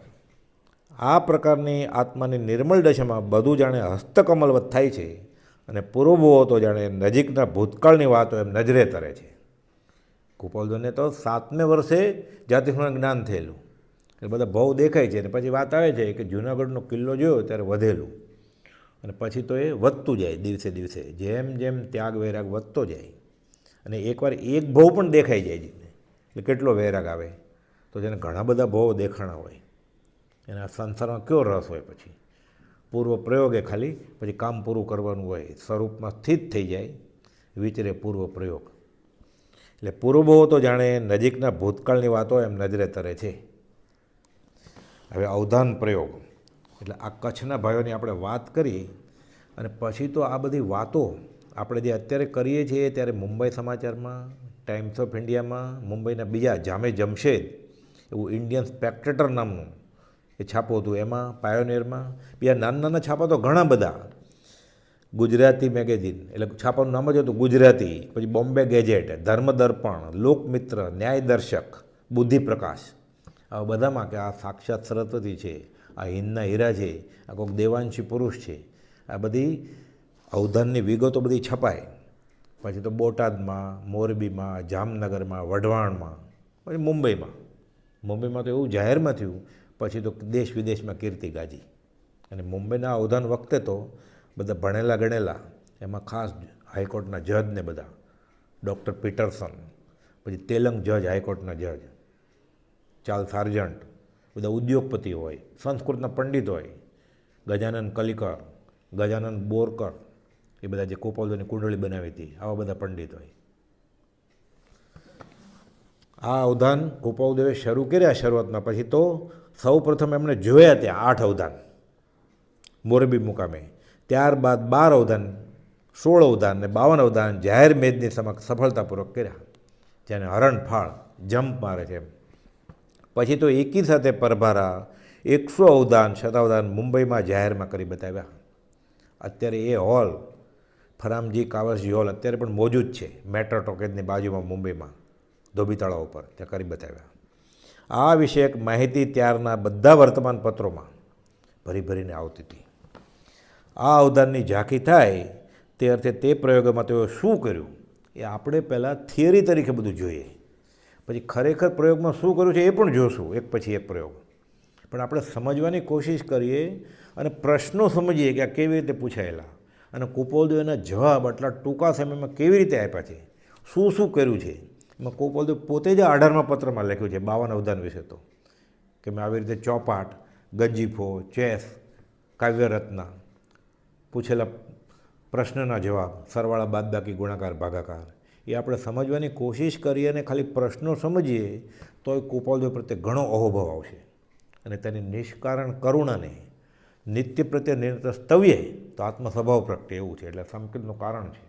આ પ્રકારની આત્માની નિર્મળ દશામાં બધું જાણે હસ્તકમલવત થાય છે અને પૂર્વભૂવો તો જાણે નજીકના ભૂતકાળની વાતો એમ નજરે તરે છે. ગોપાલદેવને તો 7મે વર્ષે જાતિસ્મરણ જ્ઞાન થયેલું એટલે બધા ભાવ દેખાય છે. અને પછી વાત આવે છે કે જૂનાગઢનો કિલ્લો જોયો ત્યારે વધેલું અને પછી તો એ વધતું જાય દિવસે દિવસે, જેમ જેમ ત્યાગ વૈરાગ વધતો જાય. અને એકવાર એક ભાવ પણ દેખાઈ જાય છે એટલે કેટલો વૈરાગ આવે. તો જેને ઘણા બધા ભાવો દેખાણા હોય એના સંસારમાં કયો રસ હોય? પછી પૂર્વ પ્રયોગ એ ખાલી પછી કામ પૂરું કરવાનું હોય, સ્વરૂપમાં સ્થિત થઈ જાય, વિચરે પૂર્વ પ્રયોગ. એટલે પૂર્વભાવો તો જાણે નજીકના ભૂતકાળની વાતો એમ નજરે તરે છે. હવે અવધાન પ્રયોગ એટલે આ કચ્છના ભાઈઓની આપણે વાત કરી અને પછી તો આ બધી વાતો આપણે જે અત્યારે કરીએ છીએ ત્યારે મુંબઈ સમાચારમાં, ટાઈમ્સ ઓફ ઇન્ડિયામાં, મુંબઈના બીજા જામે જમશેદ એવું ઇન્ડિયન સ્પેક્ટેટર નામનું એ છાપો હતું, એમાં પાયોનિયરમાં બીજા નાના છાપા તો ઘણા બધા. ગુજરાતી મેગેઝિન એટલે છાપાનું નામ જ હતું ગુજરાતી, પછી બોમ્બે ગેજેટ, ધર્મદર્પણ, લોકમિત્ર, ન્યાયદર્શક, બુદ્ધિપ્રકાશ, આવા બધામાં કે આ સાક્ષાત સરસ્વતી છે, આ હિંદના હીરા છે, આ કોઈક દેવાંશી પુરુષ છે, આ બધી અવધાનની વિગતો બધી છપાય. પછી તો બોટાદમાં, મોરબીમાં, જામનગરમાં, વઢવાણમાં, પછી મુંબઈમાં તો એવું જાહેરમાં થયું પછી તો દેશ વિદેશમાં કીર્તિ ગાજી. અને મુંબઈના અવધાન વખતે તો બધા ભણેલા ગણેલા, એમાં ખાસ હાઈકોર્ટના જજ ને બધા, ડૉક્ટર પીટરસન, પછી તેલંગ જજ, હાઈકોર્ટના જજ, ચાર્લ્સ સાર્જન્ટ, બધા ઉદ્યોગપતિ હોય, સંસ્કૃતના પંડિત હોય, ગજાનન કલિકર, ગજાનન બોરકર, એ બધા જે ગોપાલદેવની કુંડળી બનાવી હતી આવા બધા પંડિત હોય. આ અવધાન ગોપાલદેવે શરૂ કર્યા શરૂઆતમાં, પછી તો સૌ પ્રથમ એમણે જોયા ત્યાં 8 અવધાન મોરબી મુકામે, ત્યારબાદ 12 અવધાન, 16 અવધાન ને 52 અવધાન જાહેર મેદની સમક્ષ સફળતાપૂર્વક કર્યા, જેને હરણફાળ જમ્પ મારે છે એમ. પછી તો એકી સાથે પરભારા 100 અવધાન, શતાવધાન મુંબઈમાં જાહેરમાં કરી બતાવ્યા. અત્યારે એ હોલ ફરામજી કાવસજી હોલ અત્યારે પણ મોજૂદ છે, મેટ્રો ટોકેજની બાજુમાં મુંબઈમાં ધોબી તળાવ ઉપર, ત્યાં કરી બતાવ્યા. આ વિષયક માહિતી ત્યારના બધા વર્તમાનપત્રોમાં ભરી ભરીને આવતી હતી. આ અવધાનની ઝાંખી થાય તે અર્થે તે પ્રયોગોમાં તેઓ શું કર્યું એ આપણે પહેલાં થિયરી તરીકે બધું જોઈએ, પછી ખરેખર પ્રયોગમાં શું કર્યું છે એ પણ જોશું, એક પછી એક પ્રયોગ. પણ આપણે સમજવાની કોશિશ કરીએ અને પ્રશ્નો સમજીએ કે આ કેવી રીતે પૂછાયેલા, અને કુપોલદેવ એના જવાબ આટલા ટૂંકા સમયમાં કેવી રીતે આપ્યા છે, શું શું કર્યું છે. એમાં કુપોલદેવ પોતે જ 18મા પત્રમાં લખ્યું છે 52 અવધાન વિશે તો, કે મેં આવી રીતે ચોપાટ, ગંજીફો, ચેસ, કાવ્યરત્ના, પૂછેલા પ્રશ્નના જવાબ, સરવાળા, બાદબાકી, ગુણાકાર, ભાગાકાર, એ આપણે સમજવાની કોશિશ કરીએ અને ખાલી પ્રશ્નો સમજીએ તો એ કુપોલદેવ પ્રત્યે ઘણો અહોભાવ આવશે. અને તેની નિષ્કારણ કરુણાને નિત્ય પ્રત્યે નિરંતર સ્તવ્યે તો આત્મસ્વભાવ પ્રગટે એવું છે. એટલે સંકેતનું કારણ છે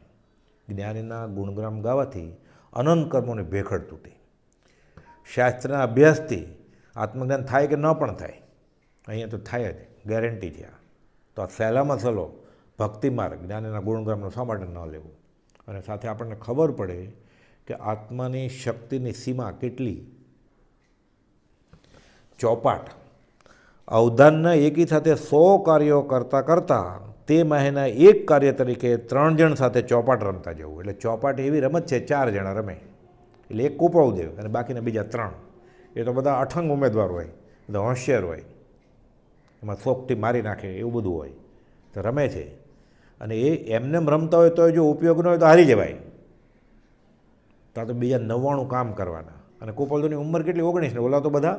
જ્ઞાનીના ગુણગ્રામ ગાવાથી અનંત કર્મોને ભેખડ તૂટે. શાસ્ત્રના અભ્યાસથી આત્મજ્ઞાન થાય કે ન પણ થાય, અહીંયા તો થાય જ, ગેરંટી છે. તો આ સહેલામાં સહેલો ભક્તિ માર્ગ જ્ઞાનીના ગુણગ્રામનો શા માટે ન લેવું, અને સાથે આપણને ખબર પડે કે આત્માની શક્તિની સીમા કેટલી. ચોપાટ અવધાનના એકી સાથે 100 કાર્યો કરતાં કરતાં તે માહેના એક કાર્ય તરીકે 3 જણ સાથે ચોપાટ રમતા જવું. એટલે ચોપાટ એવી રમત છે 4 જણા રમે, એટલે એક કુપોલદેવ અને બાકીના બીજા 3, એ તો બધા અઠંગ ઉમેદવાર હોય, બધા હોશિયાર હોય, એમાં શોખથી મારી નાખે એવું બધું હોય, તો રમે છે. અને એ એમને રમતા હોય તો જો ઉપયોગ ન હોય તો હારી જવાય, તો બીજા 99 કામ કરવાના. અને કુપોલદેવની ઉંમર કેટલી? 19 ને ઓલા તો બધા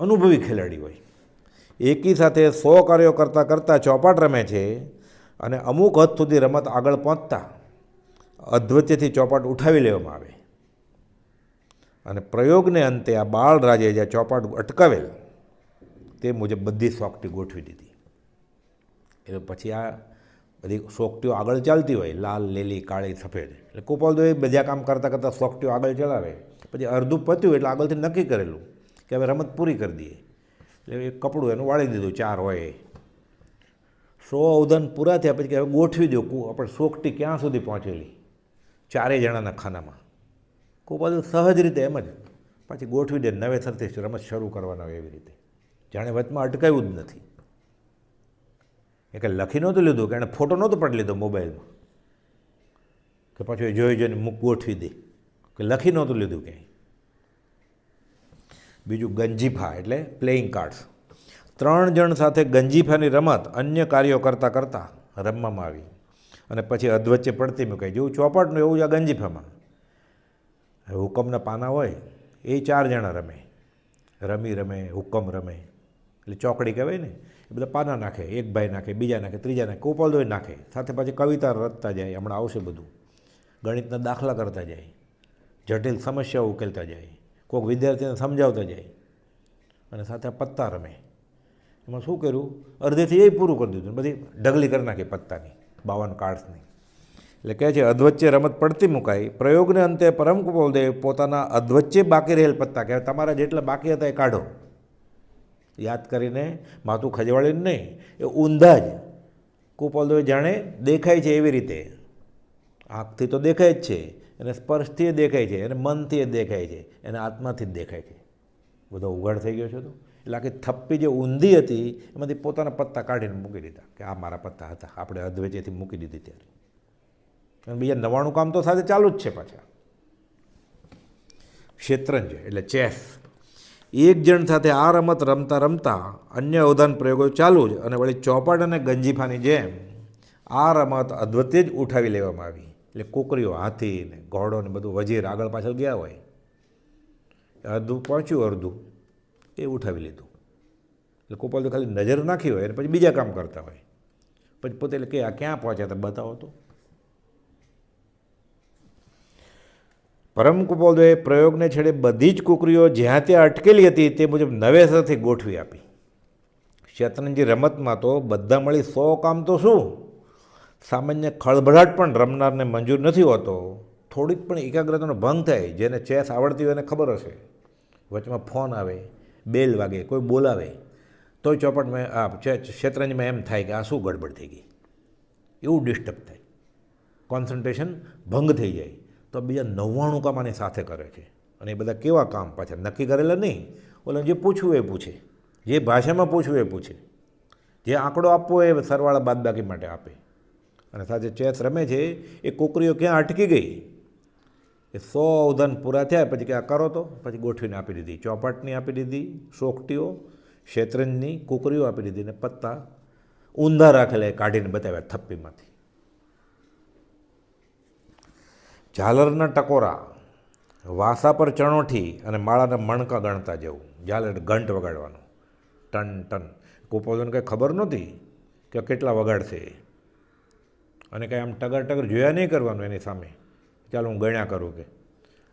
અનુભવી ખેલાડી હોય. એકી સાથે 100 કાર્યો કરતાં કરતાં ચોપાટ રમે છે, અને અમુક હદ સુધી રમત આગળ પહોંચતા અધવચ્ચેથી ચોપાટ ઉઠાવી લેવામાં આવે, અને પ્રયોગને અંતે આ બાળરાજે જ્યાં ચોપાટ અટકાવેલ તે મુજબ બધી સોકટી ગોઠવી દીધી. એટલે પછી આ બધી સોકટીઓ આગળ ચાલતી હોય, લાલ, લીલી, કાળી, સફેદ. એટલે કુપોલદેવ બધા કામ કરતાં કરતાં સોકટીઓ આગળ ચલાવે. પછી અડધું પત્યું એટલે આગળથી નક્કી કરેલું કે હવે રમત પૂરી કરી દઈએ. એટલે એક કપડું એનું વાળી દીધું, 4 હોય એ. 100 અવધાન પૂરા થયા પછી હવે ગોઠવી દો આપણે સોકટી ક્યાં સુધી પહોંચેલી 4 જણાના ખાનામાં. કુપોલદેવ સહજ રીતે એમ જ પાછી ગોઠવી દે, નવેસરથી રમત શરૂ કરવાના હોય એવી રીતે, જાણે વચમાં અટકાવ્યું જ નથી. એ કંઈ લખી નહોતું લીધું કે એણે ફોટો નહોતો પાડી લીધો મોબાઈલમાં કે પાછું એ જોઈ જોઈને મુખ ગોઠવી દે, કે લખી નહોતું લીધું ક્યાંય. બીજું ગંજીફા એટલે પ્લેઇંગ કાર્ડ્સ. 3 જણ સાથે ગંજીફાની રમત અન્ય કાર્યો કરતાં કરતાં રમવામાં આવી, અને પછી અધવચ્ચે પડતી મુકાઈ. જેવું ચોપાટનું એવું જ આ ગંજીફામાં હુકમના પાના હોય એ 4 જણા રમે, રમી રમે, હુકમ રમે, એટલે ચોકડી કહેવાય ને. એ બધા પાના નાખે, એક ભાઈ નાખે, બીજા નાખે, ત્રીજા નાખે, કુપોલદેવ નાખે, સાથે પાછી કવિતા રચતા જાય. હમણાં આવશે બધું, ગણિતના દાખલા કરતા જાય, જટિલ સમસ્યાઓ ઉકેલતા જાય, કોઈક વિદ્યાર્થીને સમજાવતા જાય, અને સાથે પત્તા રમે. એમાં શું કર્યું, અડધેથી એ પૂરું કરી દીધું, બધી ઢગલી કરી નાખી પત્તાની, 52 કાર્ડ્સની. એટલે કહે છે અધવચ્ચે રમત પડતી મુકાઈ. પ્રયોગને અંતે પરમ કુપોલદેવ પોતાના અધવચ્ચે બાકી રહેલ પત્તા, કે તમારા જેટલા બાકી હતા એ કાઢો, યાદ કરીને માથું ખજવાળીને નહીં, એ ઊંધા જ કુપોલદેવ જાણે દેખાય છે એવી રીતે, આંખથી તો દેખાય જ છે, એને સ્પર્શથી દેખાય છે, એને મનથી દેખાય છે, એને આત્માથી જ દેખાય છે. બધો ઉઘાડ થઈ ગયો છે. તો એટલે આખી થપ્પી જે ઊંધી હતી એમાંથી પોતાના પત્તા કાઢીને મૂકી દીધા, કે આ મારા પત્તા હતા, આપણે અધવચ્ચેથી મૂકી દીધી ત્યારે. અને બીજા 99 કામ તો સાથે ચાલુ જ છે પાછા. શેતરંજ એટલે ચેસ. 1 જણ સાથે આ રમત રમતા રમતા અન્ય અવધાન પ્રયોગો ચાલુ જ, અને વળી ચોપાટ અને ગંજીફાની જેમ આ રમત અધવચ્ચે જ ઉઠાવી લેવામાં આવી. એટલે કુકરીઓ, હાથી ને ઘોડો ને બધું વજીર આગળ પાછળ ગયા હોય, અડધું પહોંચ્યું, અડધું એ ઉઠાવી લીધું. એટલે કુપોલદેવ ખાલી નજર નાખી હોય અને પછી બીજા કામ કરતા હોય, પછી પોતે કે આ ક્યાં પહોંચ્યા હતા બતાવો તો. પરમ કુપોલદેવે પ્રયોગને છેડે બધી જ કુકરીઓ જ્યાં ત્યાં અટકેલી હતી તે મુજબ નવેસરથી ગોઠવી આપી. શેતરંજી રમતમાં તો બધા મળી 100 કામ તો શું, સામાન્ય ખળભળાટ પણ રમનારને મંજૂર નથી હોતો. થોડીક પણ એકાગ્રતાનો ભંગ થાય, જેને ચેસ આવડતી હોય એને ખબર હશે. વચમાં ફોન આવે, બેલ વાગે, કોઈ બોલાવે તોય ચોપટમાં શેતરંજમાં એમ થાય કે આ શું ગડબડ થઈ ગઈ, એવું ડિસ્ટર્બ થાય, કોન્સન્ટ્રેશન ભંગ થઈ જાય. તો બીજા 99 કામ આની સાથે કરે છે. અને એ બધા કેવા કામ પાછા નક્કી કરેલા નહીં, ઓલે જે પૂછવું એ પૂછે, જે ભાષામાં પૂછવું એ પૂછે, જે આંકડો આપવો એ સરવાળા બાદબાકી માટે આપે. અને સાથે ચેસ રમે છે એ કુકરીઓ ક્યાં અટકી ગઈ, એ 100 અવધાન પૂરા થયા પછી કે આ કરો, તો પછી ગોઠવીને આપી દીધી. ચોપાટની આપી દીધી, સોકટીઓ, શેતરંજની, કુકરીઓ આપી દીધી, ને પત્તા ઊંધા રાખેલા એ કાઢીને બતાવ્યા થપ્પીમાંથી. ઝાલરના ટકોરા, વાસા પર ચણોઠી અને માળાના મણકા ગણતા જવું. ઝાલર ઘંટ વગાડવાનો, ટન ટન. કુપોલદેવને કંઈ ખબર નહોતી કે કેટલા વગાડશે, અને કંઈ આમ ટગર ટગર જોયા નહીં કરવાનું એની સામે. ચાલો હું ગણ્યા કરું, કે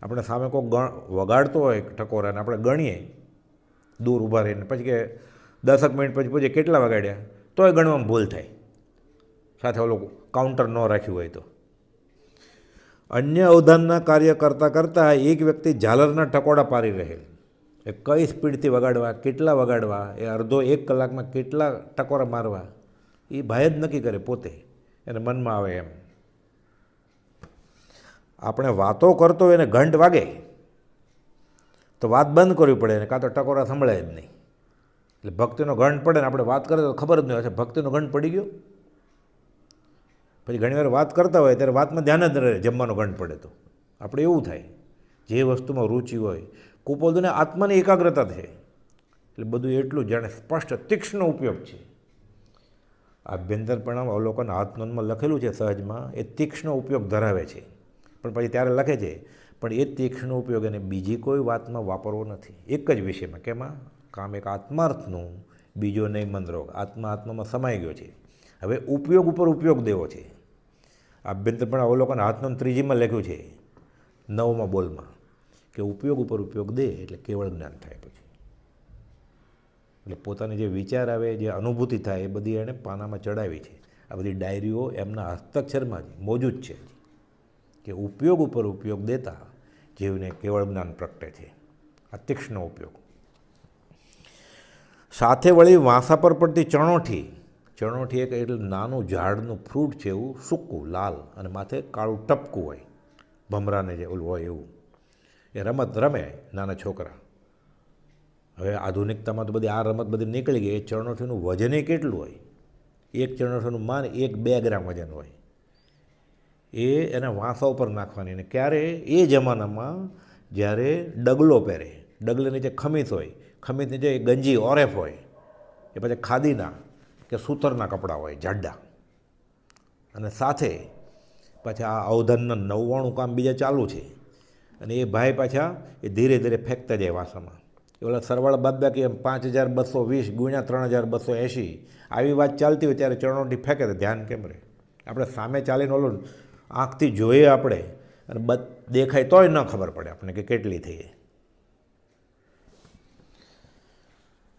આપણે સામે કોઈ વગાડતો હોય ટકોરા અને આપણે ગણીએ દૂર ઊભા રહીને, પછી કે 10 મિનિટ પછી પૂછે કેટલા વગાડ્યા, તોય ગણવામાં ભૂલ થાય, સાથે ઓલું કાઉન્ટર ન રાખ્યું હોય તો. અન્ય અવધાનના કાર્ય કરતાં કરતાં એક વ્યક્તિ ઝાલરના ટકોડા પારી રહેલ. એ કઈ સ્પીડથી વગાડવા, કેટલા વગાડવા, એ અડધો 1 કલાકમાં કેટલા ટકોરા મારવા, એ ભાઈ જ નક્કી કરે પોતે, એને મનમાં આવે એમ. આપણે વાતો કરતો હોય એને ઘંટ વાગે તો વાત બંધ કરવી પડે, ને કાં તો ટકોરા સંભળાય જ નહીં. એટલે ભક્તિનો ઘંટ પડે ને આપણે વાત કરીએ તો ખબર જ નહીં હોય ભક્તિનો ઘંટ પડી ગયો. પછી ઘણીવાર વાત કરતા હોય ત્યારે વાતમાં ધ્યાન જ ન રહે, જમવાનો ઘંટ પડે તો આપણે એવું થાય. જે વસ્તુમાં રુચિ હોય, કુપોલદેવને આત્માની એકાગ્રતા છે, એટલે બધું એટલું જાણે સ્પષ્ટ તીક્ષ્ણ ઉપયોગ છે. આભ્યંતરપણામ અવલોકન હાથનોંધમાં લખેલું છે સહજમાં, એ તીક્ષ્ણ ઉપયોગ ધરાવે છે. પણ પછી ત્યારે લખે છે પણ એ તીક્ષ્ણ ઉપયોગ એને બીજી કોઈ વાતમાં વાપરવો નથી, એક જ વિષયમાં. કેમાં? કામ એક આત્માર્થનું, બીજો નહીં મંદરોગ. આત્મામાં સમાઈ ગયો છે, હવે ઉપયોગ ઉપર ઉપયોગ દેવો છે. આભ્યંતરપણ અવલોકન હાથનોંધ 3જી લખ્યું છે 9મા બોલમાં, કે ઉપયોગ ઉપર ઉપયોગ દે એટલે કેવળ જ્ઞાન થાય. પછી એટલે પોતાને જે વિચાર આવે, જે અનુભૂતિ થાય, એ બધી એણે પાનામાં ચડાવી છે. આ બધી ડાયરીઓ એમના હસ્તક્ષરમાં જ મોજૂદ છે, કે ઉપયોગ ઉપર ઉપયોગ દેતા જીવને કેવળ જ્ઞાન પ્રગટે છે. આ તીક્ષ્ણ ઉપયોગ. સાથે વળી વાંસા પર પડતી ચણોઠી. ચણોઠી એક એટલે નાનું ઝાડનું ફ્રૂટ છે, એવું સૂકું લાલ, અને માથે કાળું ટપકું હોય, ભમરાને જે ઓલું હોય એવું. એ રમત રમે નાના છોકરા. હવે આધુનિકતામાં તો બધી આ રમત બધી નીકળી ગઈ. એ ચણોઠીનું વજન કેટલું હોય, એક ચણોઠીનું માન 1-2 ગ્રામ વજન હોય. એ એના વાંસા ઉપર નાખવાની. અને ક્યારે? એ જમાનામાં જ્યારે ડગલો પહેરે, ડગલે નીચે ખમીસ હોય, ખમીસ નીચે ગંજી ઓરેફ હોય, એ પછી ખાદીના કે સૂતરના કપડાં હોય જાડા, અને સાથે પાછા આ અવધાનના 99 કામ બીજા ચાલુ છે. અને એ ભાઈ પાછા એ ધીરે ધીરે ફેંકતા જાય વાસામાં. એ ઓલા સરવાળા બાદબાકી એમ 5220 ગુણ્યા 3280 આવી વાત ચાલતી હોય ત્યારે ચણોઠી ફેંકે તો ધ્યાન કેમ રહે? આપણે સામે ચાલીને ઓલું આંખથી જોઈએ આપણે, અને દેખાય તોય ન ખબર પડે આપણને કે કેટલી થઈ.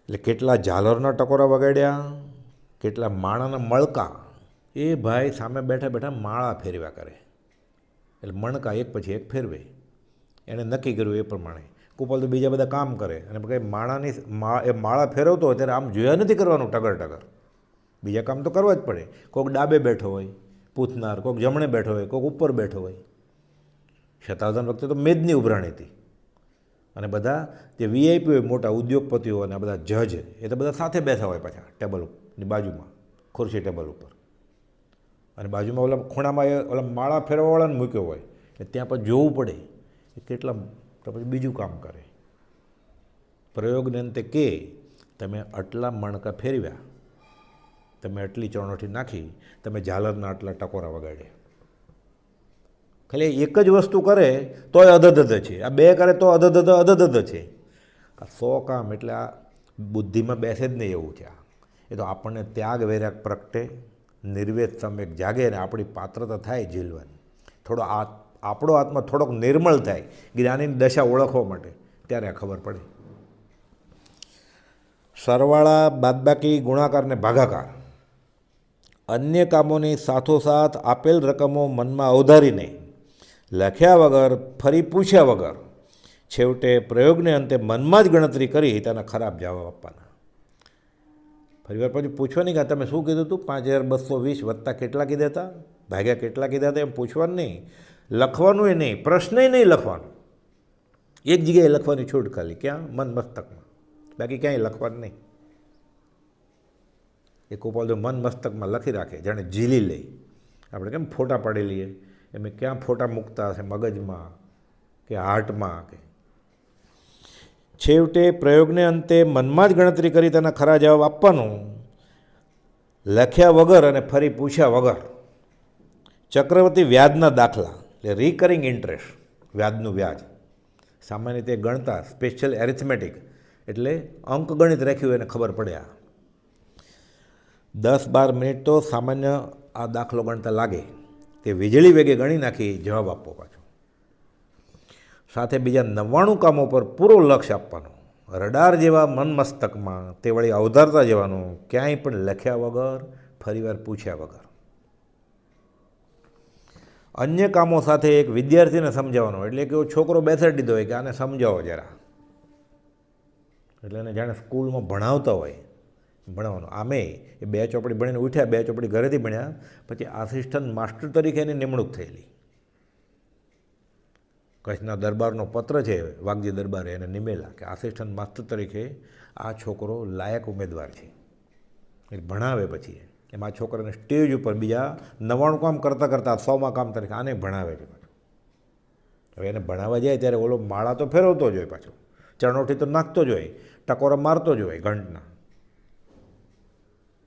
એટલે કેટલા ઝાલરના ટકોરા વગાડ્યા, કેટલા માળાના મણકા. એ ભાઈ સામે બેઠા બેઠા માળા ફેરવ્યા કરે, એટલે મણકા એક પછી એક ફેરવે. એણે નક્કી કર્યું એ પ્રમાણે. કુપોલ તો બીજા બધા કામ કરે, અને કંઈ એ માળા ફેરવતો હોય ત્યારે આમ જોયા નથી કરવાનું ટગર ટગર, બીજા કામ તો કરવા જ પડે. કોઈક ડાબે બેઠો હોય પૂછનાર, કોઈક જમણે બેઠો હોય, કોઈક ઉપર બેઠો હોય. શતાવધાન વખતે તો મેદની ઉભરાણી હતી, અને બધા જે વીઆઈપી હોય, મોટા ઉદ્યોગપતિઓ અને આ બધા જજ, એ તો બધા સાથે બેઠા હોય પાછા ટેબલની બાજુમાં, ખુરશી ટેબલ ઉપર. અને બાજુમાં ઓલા ખૂણામાં એ ઓલા માળા ફેરવાવાળાને મૂક્યો હોય, એટલે ત્યાં પછી જોવું પડે એ કેટલા, તો પછી બીજું કામ કરે. પ્રયોગને અંતે કે તમે આટલા મણકા ફેરવ્યા, તમે આટલી ચણોઠી નાખી, તમે ઝાલરના આટલા ટકોરા વગાડ્યા. ખાલી એક જ વસ્તુ કરે તોય અધધ છે, આ 2 કરે તો અધધ છે. આ 100 કામ એટલે આ બુદ્ધિમાં બેસે જ નહીં એવું છે. એ તો આપણને ત્યાગ વૈરાગ પ્રગટે, નિર્વેદ સમ્યક જાગે, ને આપણી પાત્રતા થાય ઝીલવાની. થોડો આપણો આત્મા થોડોક નિર્મળ થાય જ્ઞાનીની દશા ઓળખવા માટે, ત્યારે આ ખબર પડે. સરવાળા, બાદબાકી, ગુણાકાર ને ભાગાકાર અન્ય કામોની સાથોસાથ આપેલ રકમો મનમાં અવધારીને લખ્યા વગર, ફરી પૂછ્યા વગર, છેવટે પ્રયોગને અંતે મનમાં જ ગણતરી કરી તેના ખરાબ જવાબ આપવાના. ફરીવાર પછી પૂછવા નહીં કે તમે શું કીધું હતું, 5220 વત્તા કેટલા કીધા હતા, ભાગ્યા કેટલા કીધા હતા, એમ પૂછવાનું નહીં. લખવાનું એ નહીં, પ્રશ્નય નહીં લખવાનું. એક જગ્યાએ લખવાની છૂટ ખાલી, ક્યાં? મન મસ્તકમાં, બાકી ક્યાંય લખવાનું નહીં. એ કુપાલદેવ મન મસ્તકમાં લખી રાખે, જાણે ઝીલી લે. આપણે કેમ ફોટા પાડી લઈએ, એમ ક્યાં ફોટા મૂકતા હશે, મગજમાં કે હાર્ટમાં કે. છેવટે પ્રયોગને અંતે મનમાં જ ગણતરી કરી તેના ખરા જવાબ આપવાનું, લખ્યા વગર અને ફરી પૂછ્યા વગર. ચક્રવર્તી વ્યાજના દાખલા એટલે રિકરિંગ ઇન્ટરેસ્ટ, વ્યાજનું વ્યાજ સામાન્ય રીતે ગણતા સ્પેશિયલ એરિથમેટિક એટલે અંકગણિત રાખ્યું એને ખબર પડ્યા. 10-12 મિનિટ તો સામાન્ય આ દાખલો ગણતા લાગે, તે વીજળી વેગે ગણી નાખી જવાબ આપવો પાછો. સાથે બીજા 99 કામો પર પૂરો લક્ષ્ય આપવાનો, રડાર જેવા મન મસ્તકમાં તે વળી અવધારતા જવાનું, ક્યાંય પણ લખ્યા વગર, ફરીવાર પૂછ્યા વગર. અન્ય કામો સાથે એક વિદ્યાર્થીને સમજાવવાનો, એટલે કે છોકરો બેસાડી દીધો હોય કે આને સમજાવો જરા, એટલે એને જાણે સ્કૂલમાં ભણાવતા હોય ભણાવવાનું. આમે એ 2 ચોપડી ભણીને ઉઠ્યા, 2 ચોપડી ઘરેથી ભણ્યા, પછી આસિસ્ટન્ટ માસ્ટર તરીકે એની નિમણૂક થયેલી. કચ્છના દરબારનો પત્ર છે, વાઘજી દરબારે એને નિમેલા કે આસિસ્ટન્ટ માસ્ટર તરીકે આ છોકરો લાયક ઉમેદવાર છે, એ ભણાવે. પછી એમાં આ છોકરાને સ્ટેજ ઉપર બીજા 99 કામ કરતાં કરતાં 100મા કામ તરીકે આને ભણાવે છે. હવે એને ભણાવવા જાય ત્યારે ઓલો માળા તો ફેરવતો જ હોય, પાછો ચરણોઠી તો નાખતો જ હોય, ટકોરા મારતો જ હોય ઘંટના.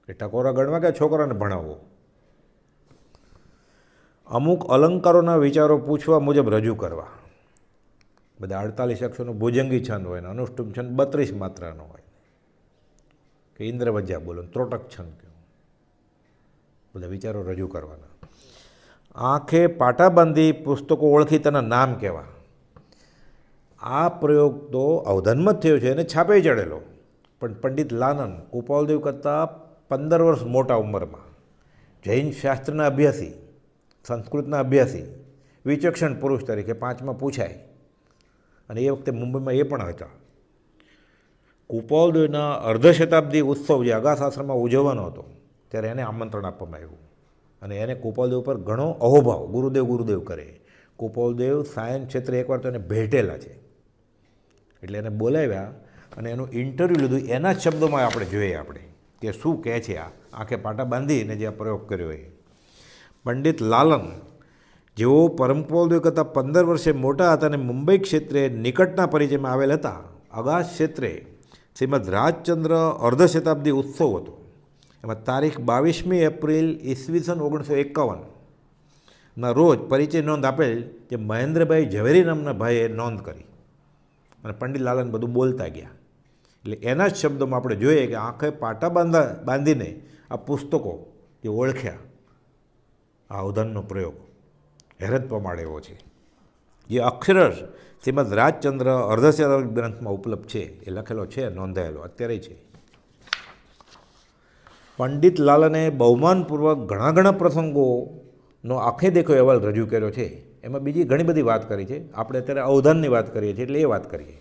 એ ટકોરા ગણવા કે છોકરાને ભણાવવો. અમુક અલંકારોના વિચારો પૂછવા મુજબ રજૂ કરવા. બધા 48 અક્ષરનો ભુજંગી છંદ હોય ને અનુષ્ટુપ છંદ 32 માત્રાનો હોય, કે ઇન્દ્રવજ્જા બોલો, ત્રોટક છંદ કહો, બધા વિચારો રજૂ કરવાના. આંખે પાટા બાંધી પુસ્તકો ઓળખી તેના નામ કહેવા. આ પ્રયોગ તો અવધાનમાં જ થયો છે અને છાપે ચડેલો, પણ પંડિત લાનન કુપાલદેવ કરતાં 15 વર્ષ મોટા ઉંમરમાં, જૈન શાસ્ત્રના અભ્યાસી, સંસ્કૃતના અભ્યાસી, વિચક્ષણ પુરુષ તરીકે 5માં પૂછાય. અને એ વખતે મુંબઈમાં એ પણ હતા. કુપાલદેવના અર્ધશતાબ્દી ઉત્સવ જે અગાસાશ્રમમાં ઉજવવાનો હતો, ત્યારે એને આમંત્રણ આપવામાં આવ્યું. અને એને કુપાલદેવ પર ઘણો અહોભાવ, ગુરુદેવ ગુરુદેવ કરે. કુપાલદેવ સાયન્સ ક્ષેત્રે એકવાર તો એને ભેટેલા છે, એટલે એને બોલાવ્યા અને એનું ઇન્ટરવ્યૂ લીધું. એના જ શબ્દોમાં આપણે જોઈએ આપણે કે શું કહે છે આ આંખે પાટા બાંધીને જે આ પ્રયોગ કર્યો એ. પંડિત લાલન જેઓ પરમ કુપાલદેવ કરતાં 15 વર્ષે મોટા હતા અને મુંબઈ ક્ષેત્રે નિકટના પરિચયમાં આવેલ હતા. અગાસ ક્ષેત્રે શ્રીમદ રાજચંદ્ર અર્ધશતાબ્દી ઉત્સવ હતો. એમાં તારીખ 22મી એપ્રિલ ઈસવીસન 1951ના રોજ પરિચય નોંધ આપેલ જે મહેન્દ્રભાઈ ઝવેરી નામના ભાઈએ નોંધ કરી, અને પંડિત લાલન બધું બોલતા ગયા. એટલે એના જ શબ્દોમાં આપણે જોઈએ કે આંખે પાટા બાંધીને આ પુસ્તકો જે ઓળખ્યા, આ અવધાનનો પ્રયોગ હેરત પ્રમાણે એવો છે, જે અક્ષરશ શ્રીમદ રાજચંદ્ર અર્ધશતાબ્દી ગ્રંથમાં ઉપલબ્ધ છે. એ લખેલો છે, નોંધાયેલો અત્યારે છે. પંડિત લાલને બહુમાનપૂર્વક ઘણા પ્રસંગોનો આંખે દેખો અહેવાલ રજૂ કર્યો છે. એમાં બીજી ઘણી બધી વાત કરી છે. આપણે અત્યારે અવધાનની વાત કરીએ છીએ, એટલે એ વાત કરીએ.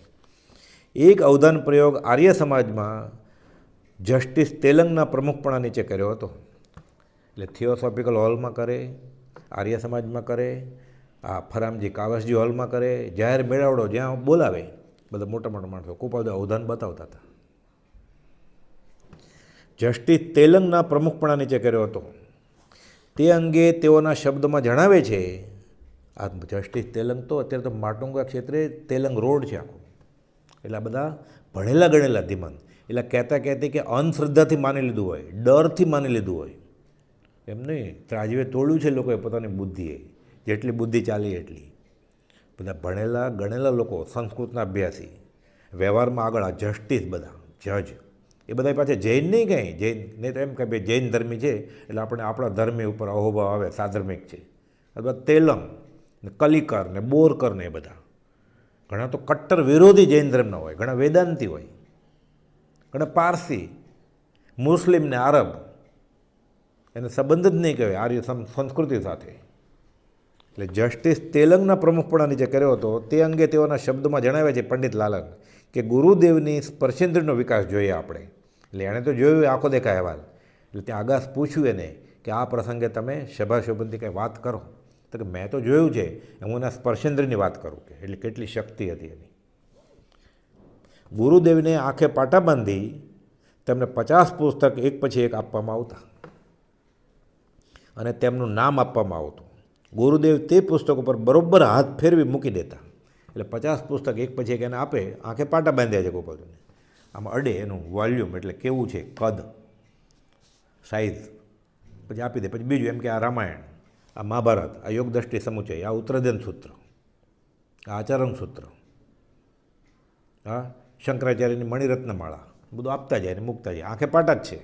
એક અવધાન પ્રયોગ આર્ય સમાજમાં જસ્ટિસ તેલંગના પ્રમુખપણા નીચે કર્યો હતો. એટલે થિયોસોફિકલ હોલમાં કરે, આર્ય સમાજમાં કરે, આ ફરામજી કાવસજી હોલમાં કરે, જાહેર મેળાવડો જ્યાં બોલાવે બધા મોટા મોટા માણસો કુપાલદેવ અવધાન બતાવતા હતા. જસ્ટિસ તેલંગના પ્રમુખપણા નીચે કર્યો હતો. તે અંગે તેઓના શબ્દમાં જણાવે છે, આ જસ્ટિસ તેલંગ તો અત્યારે તો માટુંગા ક્ષેત્રે તેલંગ રોડ છે આખું, એટલે આ બધા ભણેલા ગણેલા ધીમન, એટલે કહેતી કે અંધશ્રદ્ધાથી માની લીધું હોય, ડરથી માની લીધું હોય, એમ નહીં. ત્રાજવે તોડ્યું છે લોકોએ પોતાની બુદ્ધિએ, જેટલી બુદ્ધિ ચાલી એટલી. બધા ભણેલા ગણેલા લોકો, સંસ્કૃતના અભ્યાસી, વ્યવહારમાં આગળ, આ જસ્ટિસ બધા જજ, એ બધા પાસે જૈન નહીં કંઈ, જૈન નહીં તો એમ કે ભાઈ જૈન ધર્મી છે એટલે આપણે આપણા ધર્મી ઉપર અહોભાવ આવે, સાધર્મિક છે. અથવા તેલંગ ને કલિકર ને બોરકર ને એ બધા ઘણા તો કટ્ટર વિરોધી જૈન ધર્મના હોય, ઘણા વેદાંતી હોય, ઘણા પારસી, મુસ્લિમ ને આરબ, એને સંબંધ જ નહીં કહેવાય આર્ય સંસ્કૃતિ સાથે. એટલે જસ્ટિસ તેલંગના પ્રમુખપણાની જે કર્યો હતો તે અંગે તેઓના શબ્દોમાં જણાવે છે પંડિત લાલન કે ગુરુદેવની સ્પર્શેન્દ્રનો વિકાસ જોઈએ આપણે. એટલે એણે તો જોયું આંખો દેખાય અહેવાલ. એટલે ત્યાં આગાસ પૂછ્યું એને કે આ પ્રસંગે તમે સભાશોભનથી કંઈ વાત કરો. તો કે મેં તો જોયું છે, હું એના સ્પર્શેન્દ્રની વાત કરું કે એટલે કેટલી શક્તિ હતી એની. ગુરુદેવને આંખે પાટા બાંધી તેમને 50 પુસ્તક એક પછી એક આપવામાં આવતા અને તેમનું નામ આપવામાં આવતું. ગુરુદેવ તે પુસ્તકો પર બરોબર હાથ ફેરવી મૂકી દેતા. એટલે 50 પુસ્તક એક પછી એક એને આપે, આંખે પાટા બાંધ્યા છે ગોપાલજીને. આમાં અડે એનું વોલ્યુમ એટલે કેવું છે, કદ, સાઇઝ, પછી આપી દે. પછી બીજું એમ કે આ રામાયણ, આ મહાભારત, આ યોગ દ્રષ્ટિ સમુચય, આ ઉત્તરધન સૂત્ર, આ આચરણ સૂત્ર, હા શંકરાચાર્યની મણિરત્નમાળા, બધું આપતા જાય ને મૂકતા જાય, આંખે પાટા જ છે.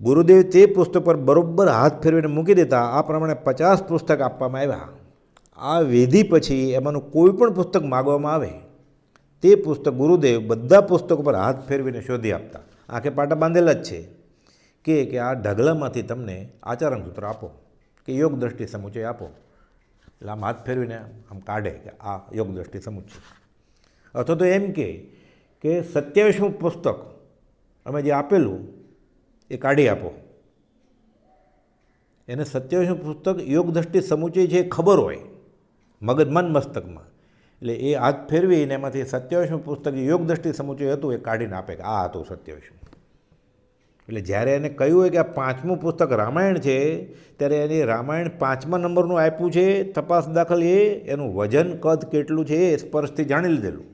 ગુરુદેવ તે પુસ્તક પર બરોબર હાથ ફેરવીને મૂકી દેતા. આ પ્રમાણે 50 પુસ્તક આપવામાં આવ્યા. આ વિધિ પછી એમાંનું કોઈ પણ પુસ્તક માગવામાં આવે તે પુસ્તક ગુરુદેવ બધા પુસ્તકો પર હાથ ફેરવીને શોધી આપતા. આંખે પાટા બાંધેલા જ છે કે આ ઢગલામાંથી તમને આચરણ સૂત્ર આપો કે યોગ દ્રષ્ટિ સમુચય આપો. એટલે આમ હાથ ફેરવીને આમ કાઢે કે આ યોગ દ્રષ્ટિ સમુચય. અથવા તો એમ કે 27મું પુસ્તક અમે જે આપેલું એ કાઢી આપો. એને 27મું પુસ્તક યોગ દ્રષ્ટિ સમુચય છે એ ખબર હોય મગજમાં મસ્તકમાં. એટલે એ હાથ ફેરવીને એમાંથી 27મું પુસ્તક યોગ દ્રષ્ટિ સમુચય હતું એ કાઢીને આપે કે આ હતું 27મું. એટલે જ્યારે એને કહ્યું હોય કે આ 5મું પુસ્તક રામાયણ છે ત્યારે એની રામાયણ 5મા નંબરનું આપ્યું છે. તપાસ દાખલ એનું વજન કદ કેટલું છે એ સ્પર્શથી જાણી લીધેલું.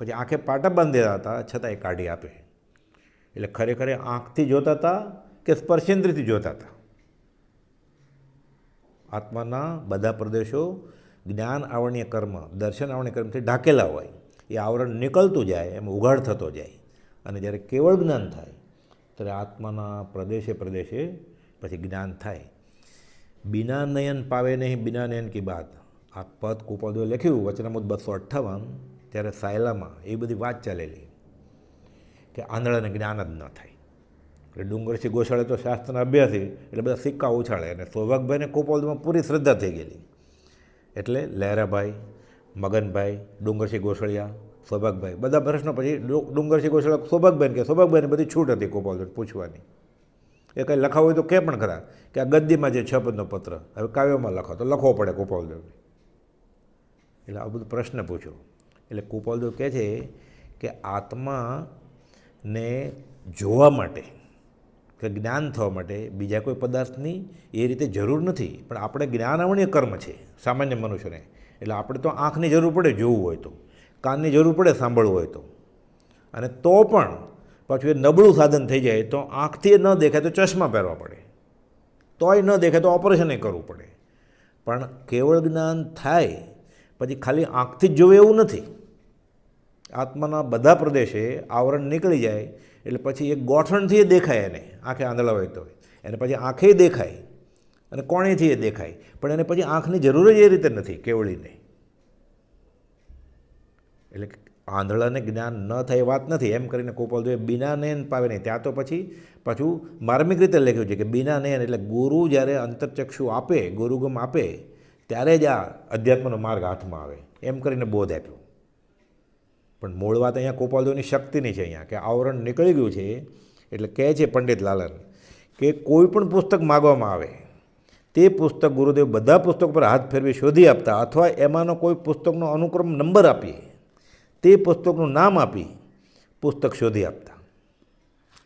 પછી આંખે પાટા બાંધેલા હતા છતાં એ કાઢી આપે. એટલે ખરેખર આંખથી જોતા હતા કે સ્પર્શેન્દ્રથી જોતા હતા. આત્માના બધા પ્રદેશો જ્ઞાન આવરણીય કર્મ, દર્શન આવરણીય કર્મથી ઢાંકેલા હોય. એ આવરણ નીકળતું જાય, એમ ઉઘાડ થતો જાય. અને જ્યારે કેવળ જ્ઞાન થાય ત્યારે આત્માના પ્રદેશે પ્રદેશે પછી જ્ઞાન થાય. બિના નયન પાવે નહીં બિના નયન કી બાત, આ પદ કુપદોએ લખ્યું વચનામૃત 258. ત્યારે સાયલામાં એ બધી વાત ચાલેલી કે આંધળાને જ્ઞાન જ ન થાય. એટલે ડુંગરસિંહ ગોસાળે તો શાસ્ત્રના અભ્યાસી એટલે બધા સિક્કા ઉછાળે. અને સૌભાગભાઈને કુપોલમાં પૂરી શ્રદ્ધા થઈ ગયેલી. એટલે લહેરાભાઈ, મગનભાઈ, ડુંગરસિંહ ગોસળિયા, સૌભાગભાઈ બધા પ્રશ્નો પછી ડુંગરસિંહ ગોસળિયા સૌભાગભાઈને કે સૌભાગભાઈને બધી છૂટ હતી કુપોલને પૂછવાની. એ કંઈ લખાવું હોય તો કે પણ ખરા કે આ ગદ્દીમાં જે 6 પદનો પત્ર હવે કાવ્યોમાં લખો તો લખવો પડે કુપોલદેવને. એટલે આ બધું પ્રશ્ન પૂછ્યો. એટલે કુપોલદેવ કહે છે કે આત્માને જોવા માટે કે જ્ઞાન થવા માટે બીજા કોઈ પદાર્થની એ રીતે જરૂર નથી. પણ આપણે જ્ઞાન આવરણીય કર્મ છે સામાન્ય મનુષ્યને. એટલે આપણે તો આંખની જરૂર પડે જોવું હોય તો, કાનની જરૂર પડે સાંભળવું હોય તો. અને તો પણ પાછું એ નબળું સાધન થઈ જાય તો આંખથી ન દેખાય તો ચશ્મા પહેરવા પડે, તોય ન દેખાય તો ઓપરેશન કરવું પડે. પણ કેવળ જ્ઞાન થાય પછી ખાલી આંખથી જ જોવે એવું નથી. આત્માના બધા પ્રદેશે આવરણ નીકળી જાય એટલે પછી એક ગોઠણથી એ દેખાય. એને આંખે આંધળા હોય તો એને પછી આંખે દેખાય અને કોણેથી એ દેખાય. પણ એને પછી આંખની જરૂર જ એ રીતે નથી કેવળીને. એટલે આંધળાને જ્ઞાન ન થાય વાત નથી એમ કરીને કુપોલદેવે બિના નયન પાવે નહીં. ત્યાં તો પછી પાછું માર્મિક રીતે લખ્યું છે કે બિના નયન એટલે ગુરુ જ્યારે અંતરચક્ષુ આપે, ગુરુગમ આપે ત્યારે જ આ અધ્યાત્મનો માર્ગ હાથમાં આવે એમ કરીને બોધ આપ્યો. પણ મૂળ વાત અહીંયા કુપોલદેવની શક્તિની છે. અહીંયા કે આવરણ નીકળી ગયું છે. એટલે કહે છે પંડિત લાલન કે કોઈ પણ પુસ્તક માગવામાં આવે તે પુસ્તક ગુરુદેવ બધા પુસ્તકો પર હાથ ફેરવી શોધી આપતા. અથવા એમાંનો કોઈ પુસ્તકનો અનુક્રમ નંબર આપીએ, તે પુસ્તકનું નામ આપી પુસ્તક શોધી આપતા.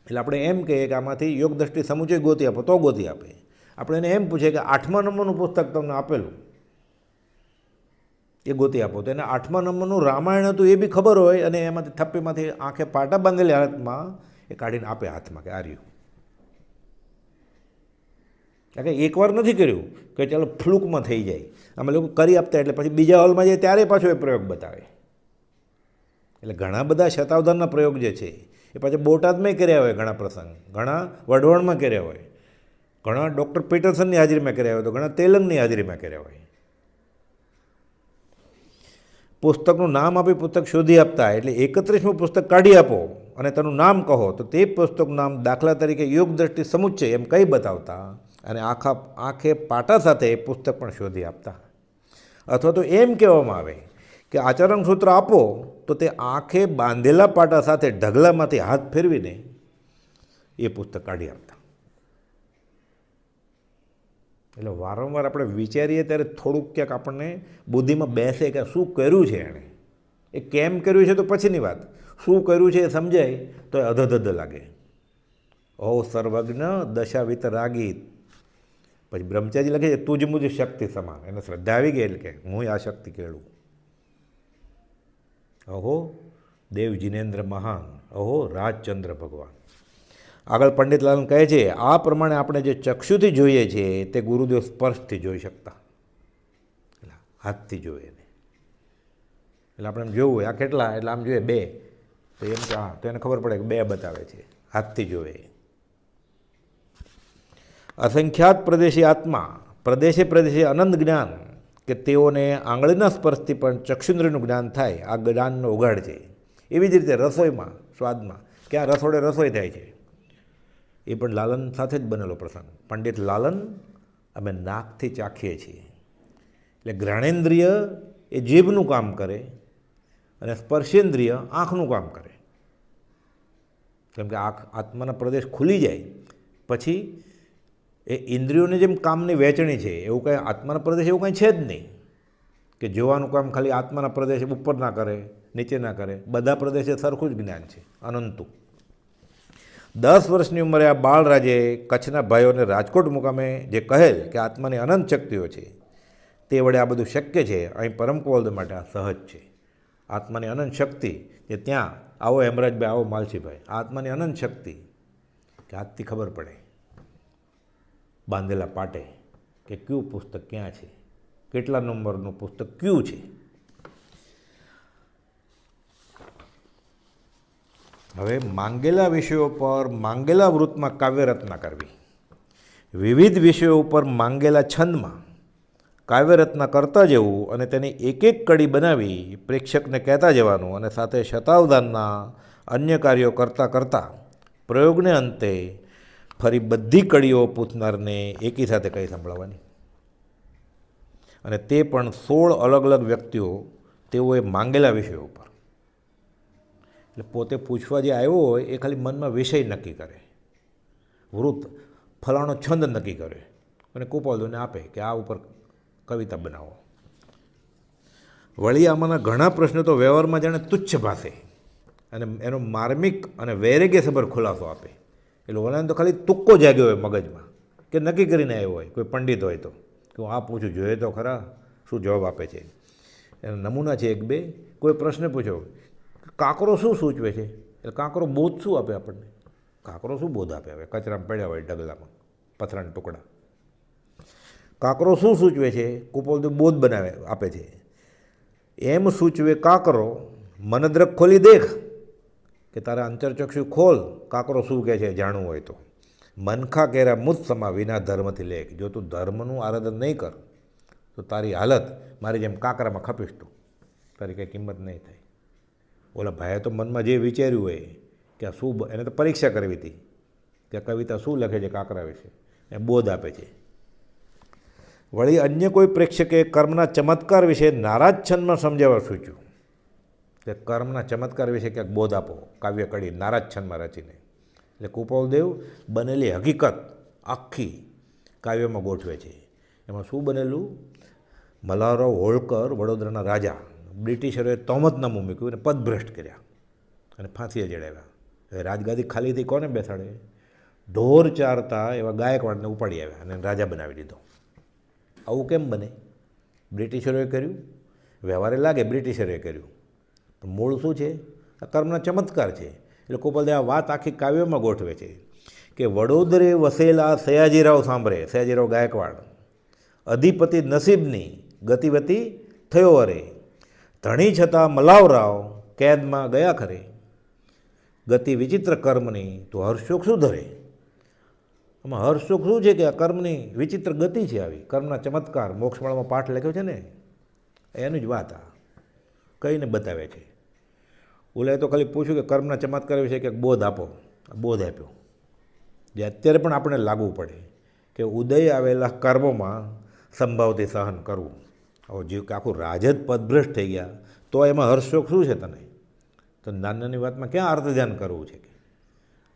એટલે આપણે એમ કહીએ કે આમાંથી યોગ દ્રષ્ટિ સમુચય ગોતી આપો તો ગોતી આપે. આપણે એને એમ પૂછીએ કે 8મા નંબરનું પુસ્તક તમને આપેલું એ ગોતી આપો. તો એને 8મા નંબરનું રામાયણ હતું એ બી ખબર હોય અને એમાંથી થપ્પીમાંથી આંખે પાટા બાંધેલી હાથમાં એ કાઢીને આપે હાથમાં કે આર્યું. કારણ કે એકવાર નથી કર્યું કે ચાલો ફ્લૂકમાં થઈ જાય. અમે લોકો કરી આપતા એટલે પછી બીજા હોલમાં જાય ત્યારે પાછો એ પ્રયોગ બતાવે. એટલે ઘણા બધા શતાવધાનના પ્રયોગ જે છે એ પાછા બોટાદમાં કર્યા હોય, ઘણા પ્રસંગ ઘણા વઢવાણમાં કર્યા હોય, ઘણા ડૉક્ટર પીટરસનની હાજરીમાં કર્યા હોય, તો ઘણા તેલંગની હાજરીમાં કર્યા હોય. પુસ્તકનું નામ આપી પુસ્તક શોધી આપતા. એટલે 31મું પુસ્તક કાઢી આપો અને તેનું નામ કહો તો તે પુસ્તકનું નામ દાખલા તરીકે યોગ દ્રષ્ટિ સમુચ્ચય એમ કહી બતાવતા અને આંખે પાટા સાથે એ પુસ્તક પણ શોધી આપતા. અથવા તો એમ કહેવામાં આવે કે આચરણ સૂત્ર આપો તો તે આંખે બાંધેલા પાટા સાથે ઢગલામાંથી હાથ ફેરવીને એ પુસ્તક કાઢી આપતા. એટલે વારંવાર આપણે વિચારીએ ત્યારે થોડુંક ક્યાંક આપણને બુદ્ધિમાં બેસે કે શું કર્યું છે એણે, એ કેમ કર્યું છે તો પછીની વાત, શું કર્યું છે એ સમજાય તો એ અધધધ લાગે. ઓ સર્વજ્ઞ દશા વિતરાગી. પછી બ્રહ્મચારી લખે છે તુજ મુજ શક્તિ સમાન. એને શ્રદ્ધા આવી ગઈ એટલે કે હું આ શક્તિ કેળું. અહો દેવ જીનેન્દ્ર મહાન, અહો રાજચંદ્ર ભગવાન. આગળ પંડિત લાલન કહે છે આ પ્રમાણે આપણે જે ચક્ષુથી જોઈએ છીએ તે ગુરુદેવ સ્પર્શથી જોઈ શકતા, એટલે હાથથી જોઈએ ને. એટલે આપણે એમ જોવું હોય આ કેટલા, એટલે આમ જોઈએ 2, તો એમ કે હા, તો એને ખબર પડે કે 2 બતાવે છે, હાથથી જોવે. અસંખ્યાત પ્રદેશી આત્મા, પ્રદેશે પ્રદેશે અનંત જ્ઞાન, કે તેઓને આંગળીના સ્પર્શથી પણ ચક્ષુન્દ્રનું જ્ઞાન થાય, આ જ્ઞાનનો ઉઘાડ છે. એવી જ રીતે રસોઈમાં, સ્વાદમાં, કે આ રસોડે રસોઈ થાય છે, એ પણ લાલન સાથે જ બનેલો પ્રસંગ. પંડિત લાલન અમે નાકથી ચાખીએ છીએ, એટલે ઘ્રાણેન્દ્રિય એ જીભનું કામ કરે અને સ્પર્શેન્દ્રિય આંખનું કામ કરે. કેમ કે આત્માના પ્રદેશ ખુલી જાય પછી એ ઇન્દ્રિયોની જેમ કામની વહેંચણી છે. એવું કંઈ આત્માના પ્રદેશ એવું કંઈ છે જ નહીં કે જોવાનું કામ ખાલી આત્માના પ્રદેશ ઉપર ના કરે, નીચે ના કરે. બધા પ્રદેશે સરખું જ જ્ઞાન છે, અનંતું. 10 વર્ષની ઉંમરે આ બાળરાજે કચ્છના ભાઈઓને રાજકોટ મુકામે જે કહેલ કે આત્માની અનંત શક્તિઓ છે તે વડે આ બધું શક્ય છે. અહીં પરમકુવલદ માટે આ સહજ છે. આત્માની અનંત શક્તિ કે ત્યાં આવો હેમરાજભાઈ, આવો માલસીભાઈ, આત્માની અનંત શક્તિ કે આજથી ખબર પડે બાંધેલા પાટે કે કયું પુસ્તક ક્યાં છે, કેટલા નંબરનું પુસ્તક કયું છે. હવે માંગેલા વિષયો પર માંગેલા વૃત્તમાં કાવ્યરચના કરવી, વિવિધ વિષયો ઉપર માંગેલા છંદમાં કાવ્યરચના કરતા જવું અને તેની એક એક કડી બનાવી પ્રેક્ષકને કહેતા જવાનું અને સાથે શતાવધાનના અન્ય કાર્યો કરતાં કરતાં પ્રયોગને અંતે ફરી બધી કડીઓ પૂછનારને એકી સાથે કહી સંભળાવવાની. અને તે પણ 16 અલગ અલગ વ્યક્તિઓ તેઓએ માંગેલા વિષયો ઉપર. એટલે પોતે પૂછવા જે આવ્યો હોય એ ખાલી મનમાં વિષય નક્કી કરે, વૃત્ત ફલાણો છંદ નક્કી કરે અને કુપાલદોને આપે કે આ ઉપર કવિતા બનાવો. વળી આમાંના ઘણા પ્રશ્નો તો વ્યવહારમાં જાણે તુચ્છ ભાષે અને એનો માર્મિક અને વૈરાગ્યસભર ખુલાસો આપે. એટલે ઓલાને તો ખાલી તુક્કો જાગ્યો હોય મગજમાં કે નક્કી કરીને આવ્યો હોય કોઈ પંડિત હોય તો કે હું આ પૂછું, જોઈએ તો ખરા શું જવાબ આપે છે. એના નમૂના છે 1-2. કોઈ પ્રશ્ન પૂછ્યો કાંકરો શું સૂચવે છે, એટલે કાંકરો બોધ શું આપે આપણને, કાંકરો શું બોધ આપે, હવે કચરામાં પડ્યા હોય ઢગલામાં પથરાના ટુકડા, કાંકરો શું સૂચવે છે, કુપોલદેવ બોધ બનાવે આપે છે. એમ સૂચવે કાંકરો મનદ્રક ખોલી દેખ, કે તારા અંતરચક્ષુ ખોલ, કાંકરો શું કહે છે જાણવું હોય તો. મનખા કેરા મુજ સમા વિના ધર્મથી લેખ, જો તું ધર્મનું આરાધન નહીં કર તો તારી હાલત મારી જેમ કાંકરામાં ખપીશ તું, તારી કંઈ કિંમત નહીં થાય. ઓલા ભાઈએ તો મનમાં જે વિચાર્યું હોય કે આ શું, એને તો પરીક્ષા કરવી હતી કે કવિતા શું લખે છે કાંકરા વિશે, એ બોધ આપે છે. વળી અન્ય કોઈ પ્રેક્ષકે કર્મના ચમત્કાર વિશે નારાજ છંદમાં સમજાવવા સૂચ્યું કે કર્મના ચમત્કાર વિશે ક્યાંક બોધ આપો, કાવ્ય કડી નારાજ છંદમાં રચીને. એટલે કુપાલદેવ બનેલી હકીકત આખી કાવ્યમાં ગોઠવે છે. એમાં શું બનેલું, મલ્હારરાવ હોળકર વડોદરાના રાજા, બ્રિટિશરોએ તહોમતનામું મૂક્યું અને પદભ્રષ્ટ કર્યા અને ફાંસીએ જડાવ્યા. હવે રાજગાદી ખાલીથી કોને બેસાડે, ઢોર ચારતા એવા ગાયકવાડને ઉપાડી આવ્યા અને રાજા બનાવી દીધો. આવું કેમ બને? બ્રિટિશરોએ કર્યું, વ્યવહારે લાગે બ્રિટિશરોએ કર્યું, તો મૂળ શું છે, આ કર્મના ચમત્કાર છે. એટલે કુપાલદેવ આ વાત આખી કાવ્યમાં ગોઠવે છે કે વડોદરે વસેલા સયાજીરાવ સાંભળે, સયાજીરાવ ગાયકવાડ, અધિપતિ નસીબની ગતિવતી થયો અરે, ધણી છતાં મલ્હારરાવ કેદમાં ગયા ખરે, ગતિ વિચિત્ર કર્મની તો હર્ષોક શું ધરે. આમાં હર્ષોક શું છે કે આ કર્મની વિચિત્ર ગતિ છે, આવી કર્મના ચમત્કાર મોક્ષમાળામાં પાઠ લખ્યો છે ને એની જ વાત. આ કહીને બતાવે છે. ઓલાએ તો ખાલી પૂછ્યું કે કર્મના ચમત્કાર વિશે કંઈક બોધ આપો, બોધ આપ્યો, જે અત્યારે પણ આપણે લાગુ પડે કે ઉદય આવેલા કર્મોમાં સંભાવથી સહન કરવું. હવે જીવ કે આખું રાજ જ પદભ્રષ્ટ થઈ ગયા તો એમાં હર્ષશોક શું છે તને? તો નાની વાતમાં ક્યાં અર્થ ધ્યાન કરવું છે કે?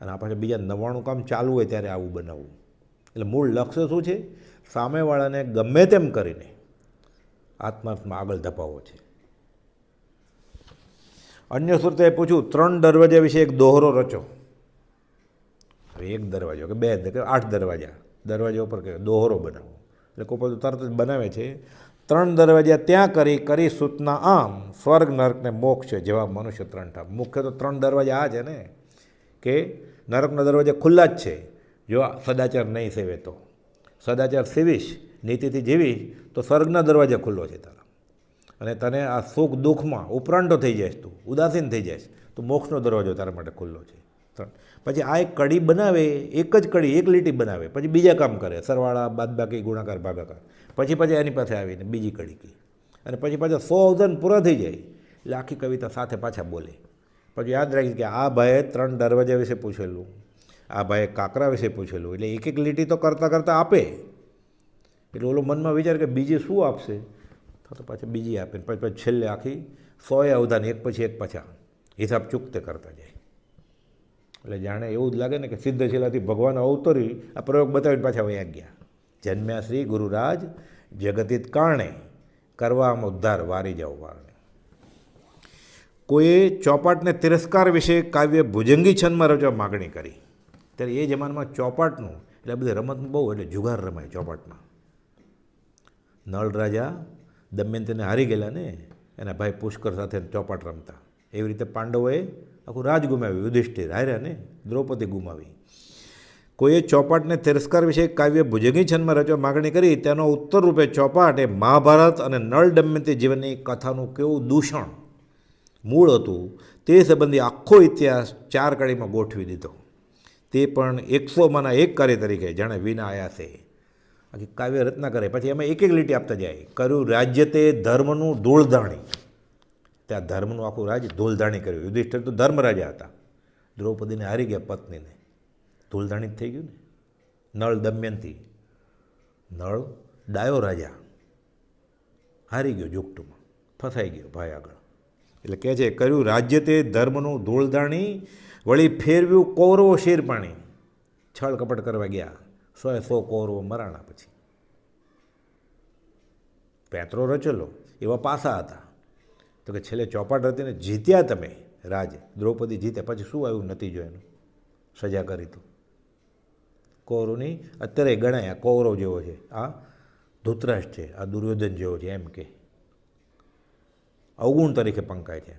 અને આ પાછળ બીજા 99 કામ ચાલુ હોય ત્યારે આવું બનાવવું. એટલે મૂળ લક્ષ્ય શું છે? સામેવાળાને ગમે તેમ કરીને આત્માર્થમાં આગળ ધપાવવો છે. અન્ય સુરતે પૂછ્યું 3 દરવાજા વિશે એક દોહરો રચો. હવે એક દરવાજો કે 2 કે 8 દરવાજા, દરવાજા ઉપર કે દોહરો બનાવો. એટલે કોઈ બધું તરત જ બનાવે છે. 3 દરવાજા ત્યાં કરી સૂતના આમ, સ્વર્ગ નરકને મોક્ષ જેવા મનુષ્ય 3 ઠામ. મુખ્ય તો 3 દરવાજા આ છે ને કે નરકના દરવાજા ખુલ્લા જ છે જો સદાચાર નહીં સેવે તો. સદાચાર સેવીશ, નીતિથી જીવીશ તો સ્વર્ગના દરવાજા ખુલ્લો છે તારા. અને તને આ સુખ દુઃખમાં ઉપરાંતો થઈ જાય, તું ઉદાસીન થઈ જાય તો મોક્ષનો દરવાજો તારા માટે ખુલ્લો છે. પછી આ એક કડી બનાવે, એક જ કડી, એક લીટી બનાવે, પછી બીજા કામ કરે, સરવાળા બાદબાકી ગુણાકાર ભાગાકાર, પછી એની પાસે આવીને બીજી કડી કહી, અને પછી પાછા 100 અવધાન પૂરા થઈ જાય એટલે આખી કવિતા સાથે પાછા બોલે. પછી યાદ રાખીશ કે આ ભાઈએ 3 દરવાજા વિશે પૂછેલું, આ ભાઈએ કાંકરા વિશે પૂછેલું, એટલે એક એક લીટી તો કરતાં કરતાં આપે. એટલે ઓલો મનમાં વિચાર કે બીજી શું આપશે, તો પાછી બીજી આપે, પછી છેલ્લે આખી 100 અવધાન એક પછી એક પાછા હિસાબ ચૂકતે કરતા જાય. એટલે જાણે એવું જ લાગે ને કે સિદ્ધશિલાથી ભગવાન અવતરી આ પ્રયોગ બતાવીને પાછા વયા ગયા. જન્મ્યા શ્રી ગુરુરાજ જગતિત કારણે, કરવા આમ ઉદ્ધાર વારી જાઓ વારણે. કોઈએ ચોપાટને તિરસ્કાર વિશે કાવ્ય ભુજંગી છંદમાં રચવા માગણી કરી. ત્યારે એ જમાનામાં ચોપાટનું એટલે બધી રમતનું બહુ, એટલે જુગાર રમાય ચોપાટમાં. નળ રાજા દમયંતીને હારી ગયેલા ને, એના ભાઈ પુષ્કર સાથે ચોપાટ રમતા. એવી રીતે પાંડવોએ આખું રાજ ગુમાવ્યું, યુધિષ્ઠિર હાર્યા ને, દ્રૌપદી ગુમાવી. કોઈએ ચોપાટને તિરસ્કાર વિશે કાવ્ય ભુજંગી છંદમાં રચવા માગણી કરી. તેનો ઉત્તર રૂપે ચોપાટ એ મહાભારત અને નળ દમયંતી જીવનની કથાનું કેવું દૂષણ મૂળ હતું તે સંબંધી આખો ઇતિહાસ 4 કડીમાં ગોઠવી દીધો. તે પણ 100માંના એક કાર્ય તરીકે, જાણે વિના આયાસે આખી કાવ્ય રચના કરે. પછી એમાં એક એક લીટી આપતા જાય. કર્યું રાજ્ય તે ધર્મનું ધૂળધાણી, ત્યાં ધર્મનું આખું રાજ ધૂળધાણી કર્યું. યુધિષ્ઠિર તો ધર્મ રાજા હતા, દ્રૌપદીને હારી ગયા પત્નીને, ધૂળધાણી જ થઈ ગયું ને. નળ દમયંતી, નળ ડાયો રાજા હારી ગયો, જોગટુમાં ફસાઈ ગયો ભાઈ આગળ. એટલે કહે છે કર્યું રાજ્ય તે ધર્મનું ધૂળધાણી, વળી ફેરવ્યું કૌરવો શેર પાણી. છળ કપટ કરવા ગયા, 100 કૌરવો મરાણા. પછી પેત્રો રચેલો, એવા પાસા હતા. તો કે છેલ્લે ચોપાટ હતી ને જીત્યા તમે રાજ, દ્રૌપદી જીત્યા, પછી શું આવ્યું નતીજો એનો? સજા કરી. તો કૌરવની અત્યારે ગણાય, કૌરવ જેવો છે, આ ધૃતરાષ્ટ્ર છે, આ દુર્યોધન જેવો છે, એમ કે અવગુણ તરીકે પંકાય છે.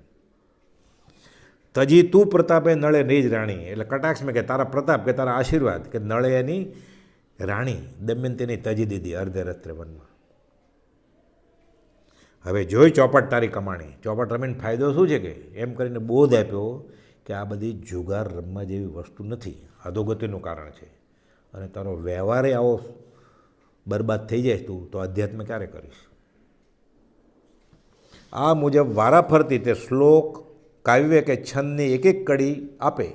તજી તું પ્રતાપે નળે નિજ રાણી, એટલે કટાક્ષમાં કે તારા પ્રતાપ કે તારા આશીર્વાદ, કે નળે એની રાણી દમયંતીની તજી દીધી અર્ધે રસ્ત્રે વનમાં. હવે જોઈ ચોપાટ તારી કમાણી. ચોપાટ રમીને ફાયદો શું છે કે એમ કરીને બોધ આપ્યો કે આ બધી જુગાર રમવા જેવી વસ્તુ નથી, અધોગતિનું કારણ છે. અને તારો વ્યવહારે આવો બરબાદ થઈ જાય તું તો અધ્યાત્મ ક્યારે કરીશ? આ મુજબ વારાફરતી તે શ્લોક, કાવ્ય કે છંદની એક એક કડી આપે,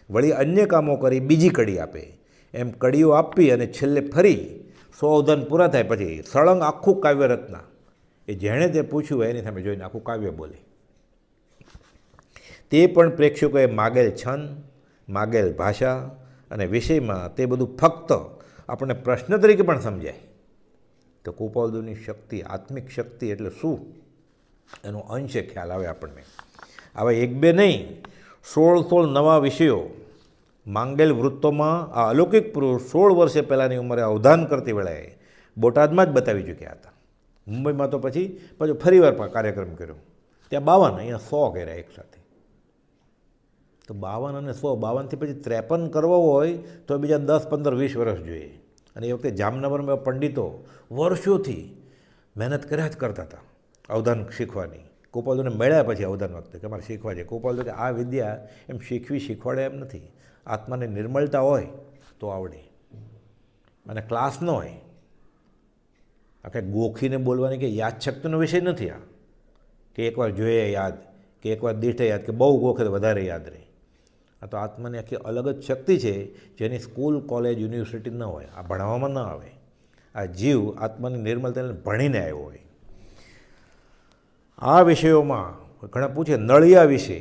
વળી અન્ય કામો કરી બીજી કડી આપે. એમ કડીઓ આપી અને છેલ્લે ફરી 100 અવધાન પૂરા થાય પછી સળંગ આખું કાવ્ય રચના. એ જેણે તે પૂછ્યું એની સામે જોઈને આખું કાવ્ય બોલે. તે પણ પ્રેક્ષકોએ માગેલ છંદ, માગેલ ભાષા અને વિષયમાં તે બધું ફક્ત આપણને પ્રશ્ન તરીકે પણ સમજાય. તો કૃપાળુની શક્તિ, આત્મિક શક્તિ એટલે શું એનો અંશે ખ્યાલ આવે આપણને. આવા 1-2 નહીં, 16 નવા વિષયો માંગેલ વૃત્તોમાં આ અલૌકિક પુરુષ 16 વર્ષે પહેલાંની ઉંમરે અવધાન કરતી વેળાએ બોટાદમાં જ બતાવી ચૂક્યા હતા. મુંબઈમાં તો પછી ફરીવાર કાર્યક્રમ કર્યો, ત્યાં 52, અહીંયા 100 કર્યા એકસાથે. તો 52 અને 100, 52થી પછી 53 કરવા હોય તો બીજા 10, 15, 20 વર્ષ જોઈએ. અને એ વખતે જામનગરમાં પંડિતો વર્ષોથી મહેનત કર્યા જ કરતા હતા અવધાન શીખવાની. ગોપાલજીને મળ્યા પછી અવધાન વખતે કે અમારે શીખવા છે. ગોપાલજી કે આ વિદ્યા એમ શીખવાડે એમ નથી, આત્માની નિર્મળતા હોય તો આવડે, અને ક્લાસ ન હોય. આ કંઈ ગોખીને બોલવાની કે યાદશક્તિનો વિષય નથી. આ કે એકવાર જોઈએ યાદ, કે એકવાર દીઠે યાદ, કે બહુ વખત વધારે યાદ રહે. આ તો આત્માની આખી અલગ જ શક્તિ છે જેની સ્કૂલ, કોલેજ, યુનિવર્સિટી ન હોય, આ ભણાવવામાં ન આવે. આ જીવ આત્માની નિર્મલતાને ભણીને આવ્યો હોય. આ વિષયોમાં ઘણા પૂછે નળિયા વિશે,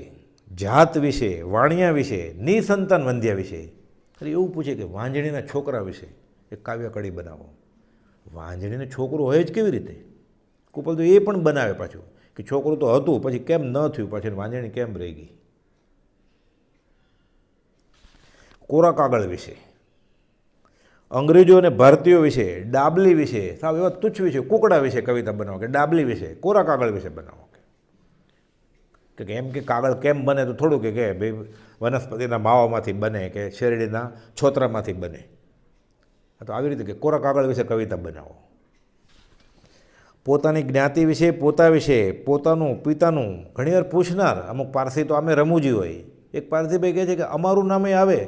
જાત વિશે, વાણિયા વિશે, નિસંતાન વંધ્યા વિશે. એટલે એવું પૂછે કે વાંજણીના છોકરા વિશે એક કાવ્ય કડી બનાવો. વાંજણીને છોકરો હોય જ કેવી રીતે? કુપલ તો એ પણ બનાવે પાછું કે છોકરું તો હતું પછી કેમ ન થયું, પાછી વાંજણી કેમ રહી ગઈ. કોરા કાગળ વિશે, અંગ્રેજો અને ભારતીયો વિશે, ડાબલી વિશે, સાવ એવા તુચ્છ વિશે, કુકડા વિશે કવિતા બનાવો, કે ડાબલી વિશે, કોરા કાગળ વિશે બનાવો. કે એમ કે કાગળ કેમ બને તો થોડું કે ભાઈ વનસ્પતિના માવામાંથી બને કે શેરડીના છોતરામાંથી બને. તો આવી રીતે કે કોરા કાગળ વિશે કવિતા બનાવો. પોતાની જ્ઞાતિ વિશે, પોતા વિશે, પોતાનું પિતાનું ઘણીવાર પૂછનાર અમુક પારસી તો અમે રમૂજી હોય. એક પારસીભાઈ કહે છે કે અમારું નામે આવે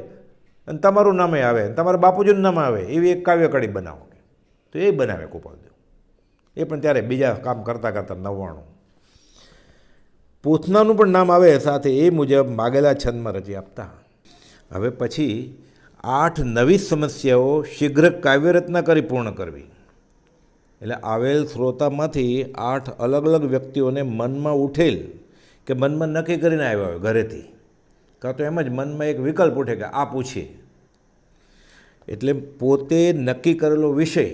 અને તમારું નામે આવે અને તમારા બાપુજીનું નામ આવે એવી એક કાવ્ય કડી બનાવો. તો એ બનાવે કૃપાલદેવ. એ પણ ત્યારે બીજા કામ કરતાં કરતાં 99. પૂથનાનું પણ નામ આવે સાથે, એ મુજબ માગેલા છંદમાં રચી આપતા. હવે પછી 8 નવી સમસ્યાઓ શીઘ્ર કાવ્યરચના કરી પૂર્ણ કરવી. એટલે આવેલ શ્રોતામાંથી 8 અલગ અલગ વ્યક્તિઓને મનમાં ઉઠેલ કે મનમાં નક્કી કરીને આવ્યા હોય ઘરેથી, કાં તો એમ જ મનમાં એક વિકલ્પ ઉઠે કે આ પૂછીએ. એટલે પોતે નક્કી કરેલો વિષય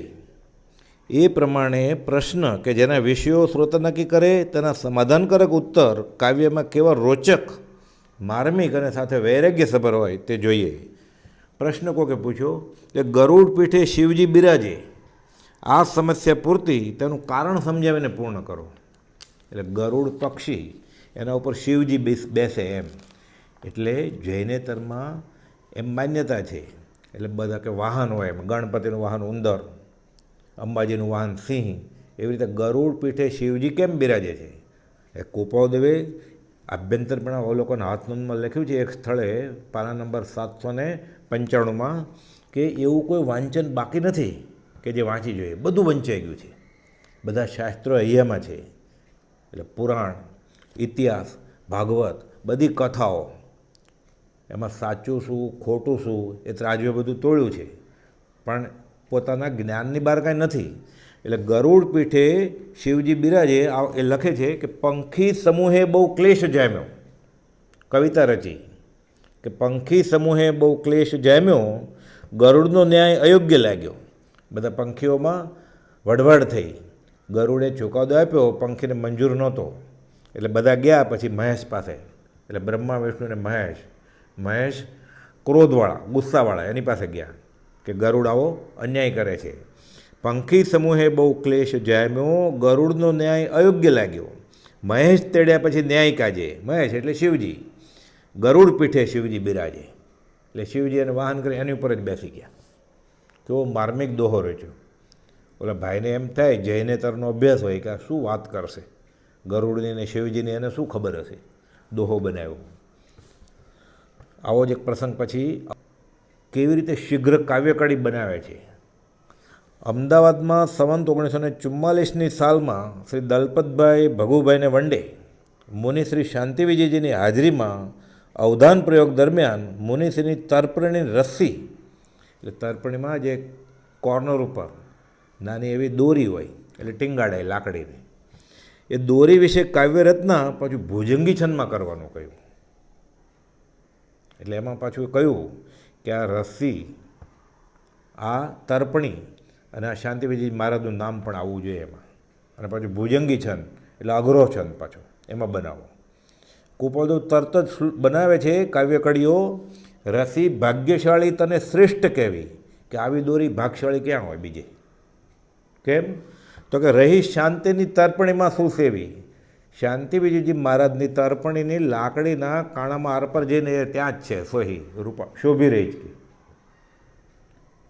એ પ્રમાણે પ્રશ્ન કે જેના વિષયો શ્રોતા નક્કી કરે તેના સમાધાનકારક ઉત્તર કાવ્યમાં કેવા રોચક, માર્મિક અને સાથે વૈરાગ્યસભર હોય તે જોઈએ. પ્રશ્ન કોકે પૂછ્યો કે ગરુડ પીઠે શિવજી બિરાજે, આ સમસ્યા પૂરતી તેનું કારણ સમજાવીને પૂર્ણ કરો. એટલે ગરુડ પક્ષી, એના ઉપર શિવજી બેસે એમ. એટલે જૈનેતરમાં એમ માન્યતા છે. એટલે બધા કે વાહન હોય એમ, ગણપતિનું વાહન ઉંદર, અંબાજીનું વાહન સિંહ, એવી રીતે ગરુડ પીઠે શિવજી કેમ બિરાજે છે. એ કૃપાલદેવે આભ્યંતરપણા અવલોકન હાથનોંધમાં લખ્યું છે એક સ્થળે પાના નંબર 795 કે એવું કોઈ વાંચન બાકી નથી કે જે વાંચી જોઈએ. બધું વંચાઈ ગયું છે, બધા શાસ્ત્રો અહીંયામાં છે. એટલે પુરાણ, ઇતિહાસ, ભાગવત, બધી કથાઓ, એમાં સાચું શું ખોટું શું એ ત્રાજવે બધું તોડ્યું છે, પણ પોતાના જ્ઞાનની બહાર કાંઈ નથી. એટલે ગરુડ પીઠે શિવજી બિરાજે એ લખે છે કે પંખી સમૂહે બહુ ક્લેશ જામ્યો. કવિતા રચી કે પંખી સમૂહે બહુ ક્લેશ જામ્યો, ગરુડનો ન્યાય અયોગ્ય લાગ્યો. બધા પંખીઓમાં વઢવડ થઈ. ગરુડે ચુકાદો આપ્યો, પંખીને મંજૂર નહોતો. એટલે બધા ગયા પછી મહેશ પાસે. એટલે બ્રહ્મા, વિષ્ણુ અને મહેશ ક્રોધવાળા, ગુસ્સાવાળા એની પાસે ગયા કે ગરુડ આવો અન્યાય કરે છે. પંખી સમૂહે બહુ ક્લેશ જામ્યો, ગરુડનો ન્યાય અયોગ્ય લાગ્યો. મહેશ તેડ્યા પછી ન્યાય કાજે. મહેશ એટલે શિવજી. ગરુડ પીઠે શિવજી બિરાજે. એટલે શિવજી એને વાહન કરી એની ઉપર જ બેસી ગયા. કેવો માર્મિક દોહો રચ્યો. ઓલા ભાઈને એમ થાય, જૈનેતરનો અભ્યાસ હોય કે આ શું વાત કરશે, ગરુડની ને શિવજીની એને શું ખબર હશે, દોહો બનાવ્યો. આવો જ એક પ્રસંગ પછી કેવી રીતે શીઘ્ર કાવ્યકડી બનાવે છે. અમદાવાદમાં સંવંત 1944ની સાલમાં શ્રી દલપતભાઈ ભગુભાઈને વંડે મુનિશ્રી શાંતિવિજયજીની હાજરીમાં અવધાન પ્રયોગ દરમિયાન મુનિશ્રીની તર્પણની રસ્સી, એટલે તર્પણીમાં જે કોર્નર ઉપર નાની એવી દોરી હોય એટલે ટીંગાડે લાકડીની, એ દોરી વિશે કાવ્યરચના પાછું ભુજંગી છંદમાં કરવાનું કહ્યું. એટલે એમાં પાછું કહ્યું કે આ રસ્સી, આ તર્પણી અને આ શાંતિવિજય મહારાજનું નામ પણ આવવું જોઈએ એમાં. અને પાછું ભુજંગી છંદ એટલે અઘરો છંદ પાછો એમાં બનાવો. કૃપાલદેવ તરત જ બનાવે છે કાવ્યકડીઓ. રસી ભાગ્યશાળી તને શ્રેષ્ઠ કહેવી, કે આવી દોરી ભાગશાળી ક્યાં હોય બીજે. કેમ તો કે રહી શાંતિની તર્પણીમાં શું સેવી. શાંતિવિજયજી મહારાજની તર્પણીની લાકડીના કાણામાં આરપર જઈને ત્યાં જ છે સોહી રૂપા શોભી રહી છે.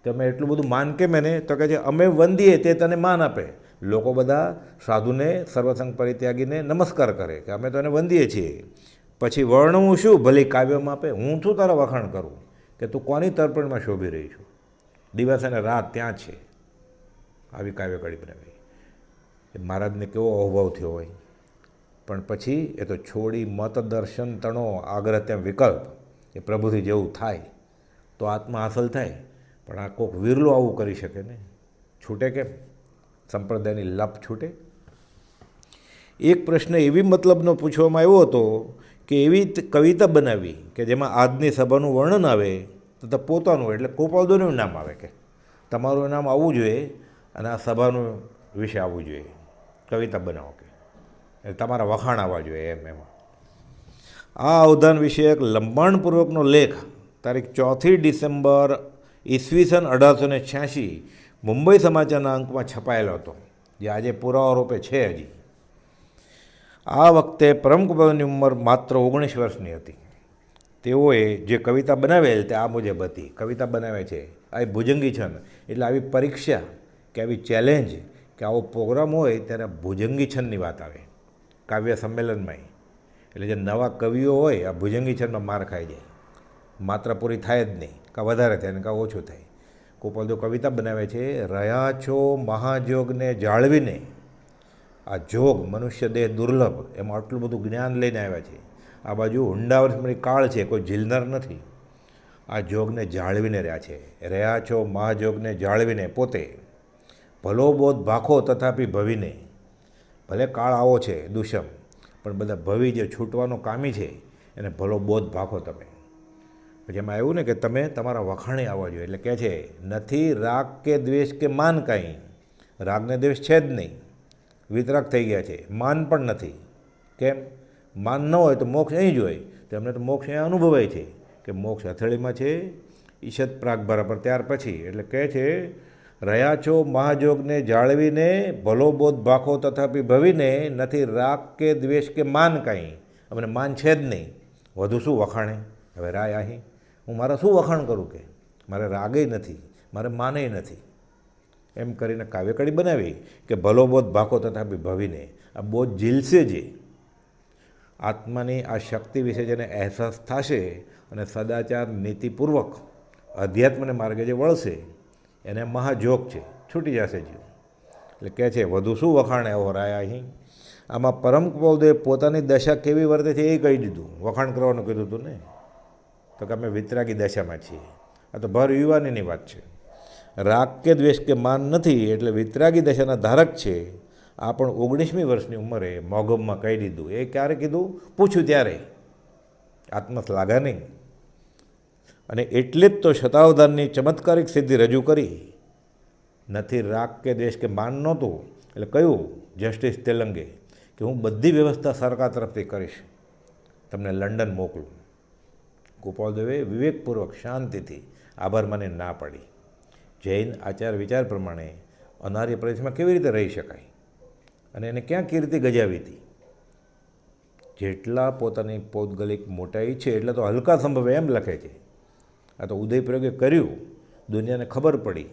તમે એટલું બધું માન કેમ એને? તો કે છે અમે વંદીએ તે તને માન આપે. લોકો બધા સાધુને, સર્વસંગ પરિત્યાગીને નમસ્કાર કરે કે અમે તો એને વંદીએ છીએ. પછી વર્ણવું શું ભલે કાવ્યમાં આપે. હું શું તારા વખાણ કરું કે તું કોની તર્પણમાં શોભી રહી છું. દિવસ અને રાત ત્યાં છે. આવી કાવ્યકડી બનાવી. એ મહારાજને કેવો અહોભાવ થયો હોય. પણ પછી એ તો છોડી મત દર્શન તણો આગ્રહ તેમ વિકલ્પ એ પ્રભુથી જેવું થાય તો આત્મા હાંસલ થાય. પણ આ કોઈક વિરલો આવું કરી શકે ને, છૂટે કેમ? સંપ્રદાયની લપ છૂટે? એક પ્રશ્ન એવી મતલબનો પૂછવામાં આવ્યો હતો કે એવી કવિતા બનાવી કે જેમાં આજની સભાનું વર્ણન આવે તો પોતાનું એટલે ગોપાલદેવનું નામ આવે, કે તમારું નામ આવવું જોઈએ અને આ સભાનું વિશે આવવું જોઈએ. કવિતા બનાવો કે તમારા વખાણ આવવા જોઈએ એમાં. આ અવધાન વિશે એક લંબાણપૂર્વકનો લેખ તારીખ 4 ડિસેમ્બર ઈસવીસન 1886 મુંબઈ સમાચારના અંકમાં છપાયેલો હતો, જે આજે પુરાવા રૂપે છે હજી. આ વખતે પરમકુમારની ઉંમર માત્ર 19 વર્ષની હતી. તેઓએ જે કવિતા બનાવેલ તે આ મુજબ હતી. કવિતા બનાવે છે આ ભુજંગી છંદ, એટલે આવી પરીક્ષા કે આવી ચેલેન્જ કે આવો પ્રોગ્રામ હોય ત્યારે ભુજંગી છંદની વાત આવે કાવ્ય સંમેલનમાં. એટલે જે નવા કવિઓ હોય આ ભુજંગી છંદમાં માર ખાઈ જાય, માત્રા પૂરી થાય જ નહીં, કાં વધારે થાય ને કાં ઓછું થાય. ગોપાલદેવ કવિતા બનાવે છે, રહ્યા છો મહાજોગને જાળવીને. આ જોગ મનુષ્ય દેહ દુર્લભ, એમાં આટલું બધું જ્ઞાન લઈને આવ્યા છે. આ બાજુ ઊંડાવર્ષની કાળ છે, કોઈ ઝીલનાર નથી. આ જોગને જાળવીને રહ્યા છે. રહ્યા છો મહાજોગને જાળવીને પોતે, ભલો બોધ ભાખો તથાપી ભવીને. ભલે કાળ આવો છે દુષમ, પણ બધા ભવી જે છૂટવાનો કામી છે એને ભલો બોધ ભાખો તમે. પછી એમાં આવ્યું ને કે તમે તમારા વખાણે આવવા જોઈએ. એટલે કહે છે નથી રાગ કે દ્વેષ કે માન કાંઈ. રાગને દ્વેષ છે જ નહીં, વિતરાગ થઈ ગયા છે. માન પણ નથી. કેમ? માન ન હોય તો મોક્ષ અહીં જ હોય. તો એમને તો મોક્ષ અહીંયા અનુભવાય છે કે મોક્ષ હથેળીમાં છે, ઈશત પ્રાગ બરાબર ત્યાર પછી. એટલે કહે છે રહ્યા છો મહાજોગને જાળવીને, ભલો બોધ ભાખો તથાપી ભવીને. નથી રાગ કે દ્વેષ કે માન કાંઈ. અમને માન છે જ નહીં, વધુ શું વખાણે? હવે રાય અહીં હું મારા શું વખાણ કરું? કે મારે રાગે નથી, મારે માને નથી. એમ કરીને કાવ્યકડી બનાવી કે ભલો બોધ ભાખો તથાપી ભવીને. આ બોધ ઝીલશે જે આત્માની આ શક્તિ વિશે જેને અહેસાસ થશે અને સદાચાર નીતિપૂર્વક અધ્યાત્મને માર્ગે જે વળશે એને મહાજોગ છે, છૂટી જશે જીવ. એટલે કહે છે વધુ શું વખાણે આવો રાય અહીં. આમાં પરમકુમારદેવે પોતાની દશા કેવી વર્તે છે એ કહી દીધું. વખાણ કરવાનું કીધું હતું ને, તો કે અમે વિતરાગી દશામાં છીએ. આ તો ભર યુવાનીની વાત છે. રાગ કે દ્વેષ કે માન નથી એટલે વિતરાગી દશાના ધારક છે. આ પણ 19મી વર્ષની ઉંમરે મોગમમાં કહી દીધું. એ ક્યારે કીધું? પૂછ્યું ત્યારે. આત્મશ્લાઘા નહીં. અને એટલે જ તો શતાવધાનની ચમત્કારિક સિદ્ધિ રજૂ કરી. નથી રાગ કે દ્વેષ કે માન નહોતું એટલે કહ્યું જસ્ટિસ તેલંગે કે હું બધી વ્યવસ્થા સરકાર તરફથી કરીશ, તમને લંડન મોકલું. ગોપાલદેવે વિવેકપૂર્વક શાંતિથી આભાર માની ના પાડી. જૈન આચાર વિચાર પ્રમાણે અનાર્ય પ્રદેશમાં કેવી રીતે રહી શકાય અને એને ક્યાં કીર્તિ ગજાવી હતી. જેટલા પોતાની પૌદ્ગલિક મોટાઈ છે એટલે તો હલકા સંભવે એમ લખે છે. આ તો ઉદયપ્રયોગે કર્યું, દુનિયાને ખબર પડી.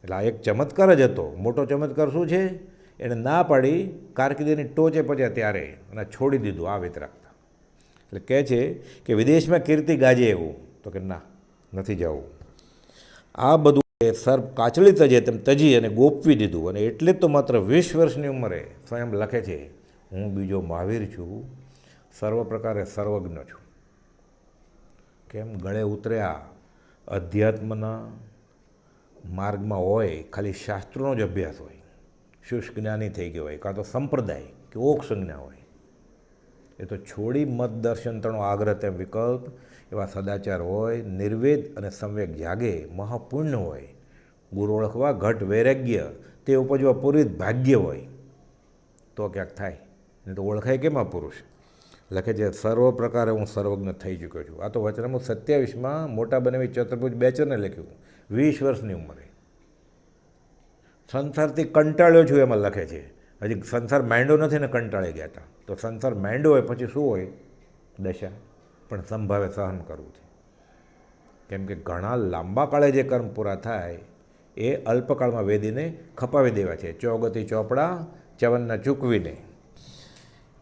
એટલે આ એક ચમત્કાર જ હતો. મોટો ચમત્કાર શું છે? એણે ના પાડી, કારકિર્દીની ટોચે પહોંચ્યા ત્યારે, અને છોડી દીધું આ વિતરાગતા. એટલે કહે છે કે વિદેશમાં કીર્તિ ગાજે એવું, તો કે ના, નથી જવું. આ બધું સર્પ કાચળી તજે તેમ તજી અને ગોપવી દીધું. અને એટલે જ તો માત્ર 20 વર્ષની ઉંમરે સ્વયં લખે છે હું બીજો મહાવીર છું, સર્વ પ્રકારે સર્વજ્ઞ છું. કેમ? ગળે ઉતર્યા અધ્યાત્મના માર્ગમાં હોય, ખાલી શાસ્ત્રોનો જ અભ્યાસ હોય, શુષ્ક જ્ઞાની થઈ ગયો હોય, કાં તો સંપ્રદાય કે ઓક સંજ્ઞા હોય. એ તો છોડી મત દર્શન તણો આગ્રહ તેમ વિકલ્પ એવા સદાચાર હોય, નિર્વેદ અને સંવેગ જાગે, મહાપુણ્ય હોય, ગુરુ ઓળખવા ઘટ વૈરાગ્ય તે ઉપજવા પૂરિત ભાગ્ય હોય તો ક્યાંક થાય. નહીં તો ઓળખાય કેમાં પુરુષ? લખે છે સર્વ પ્રકારે હું સર્વજ્ઞ થઈ ચૂક્યો છું. આ તો વચનામૃત 27માં મોટા બનાવી ચતુર્ભુજ બેચરને લખ્યું 20 વર્ષની ઉંમરે. સંસારથી કંટાળ્યો છું એમાં લખે છે. હજી સંસાર માંડ્યો નથી ને કંટાળી ગયા હતા. તો સંસાર માંડ્યો હોય પછી શું હોય દશા? પણ સંભાવે સહન કરવું છે. કેમ કે ઘણા લાંબા કાળે જે કર્મ પૂરા થાય એ અલ્પકાળમાં વેદીને ખપાવી દેવા છે. ચોગતિ ચોપડા ચવનના ચૂકવીને.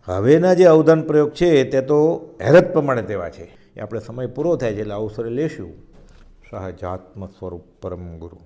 હવેના જે અવધાન પ્રયોગ છે તે તો હેરત પ્રમાણે તેવા છે. એ આપણે સમય પૂરો થાય છે એટલે અવસરે લેશું. સહજાત્મ સ્વરૂપ પરમ ગુરુ.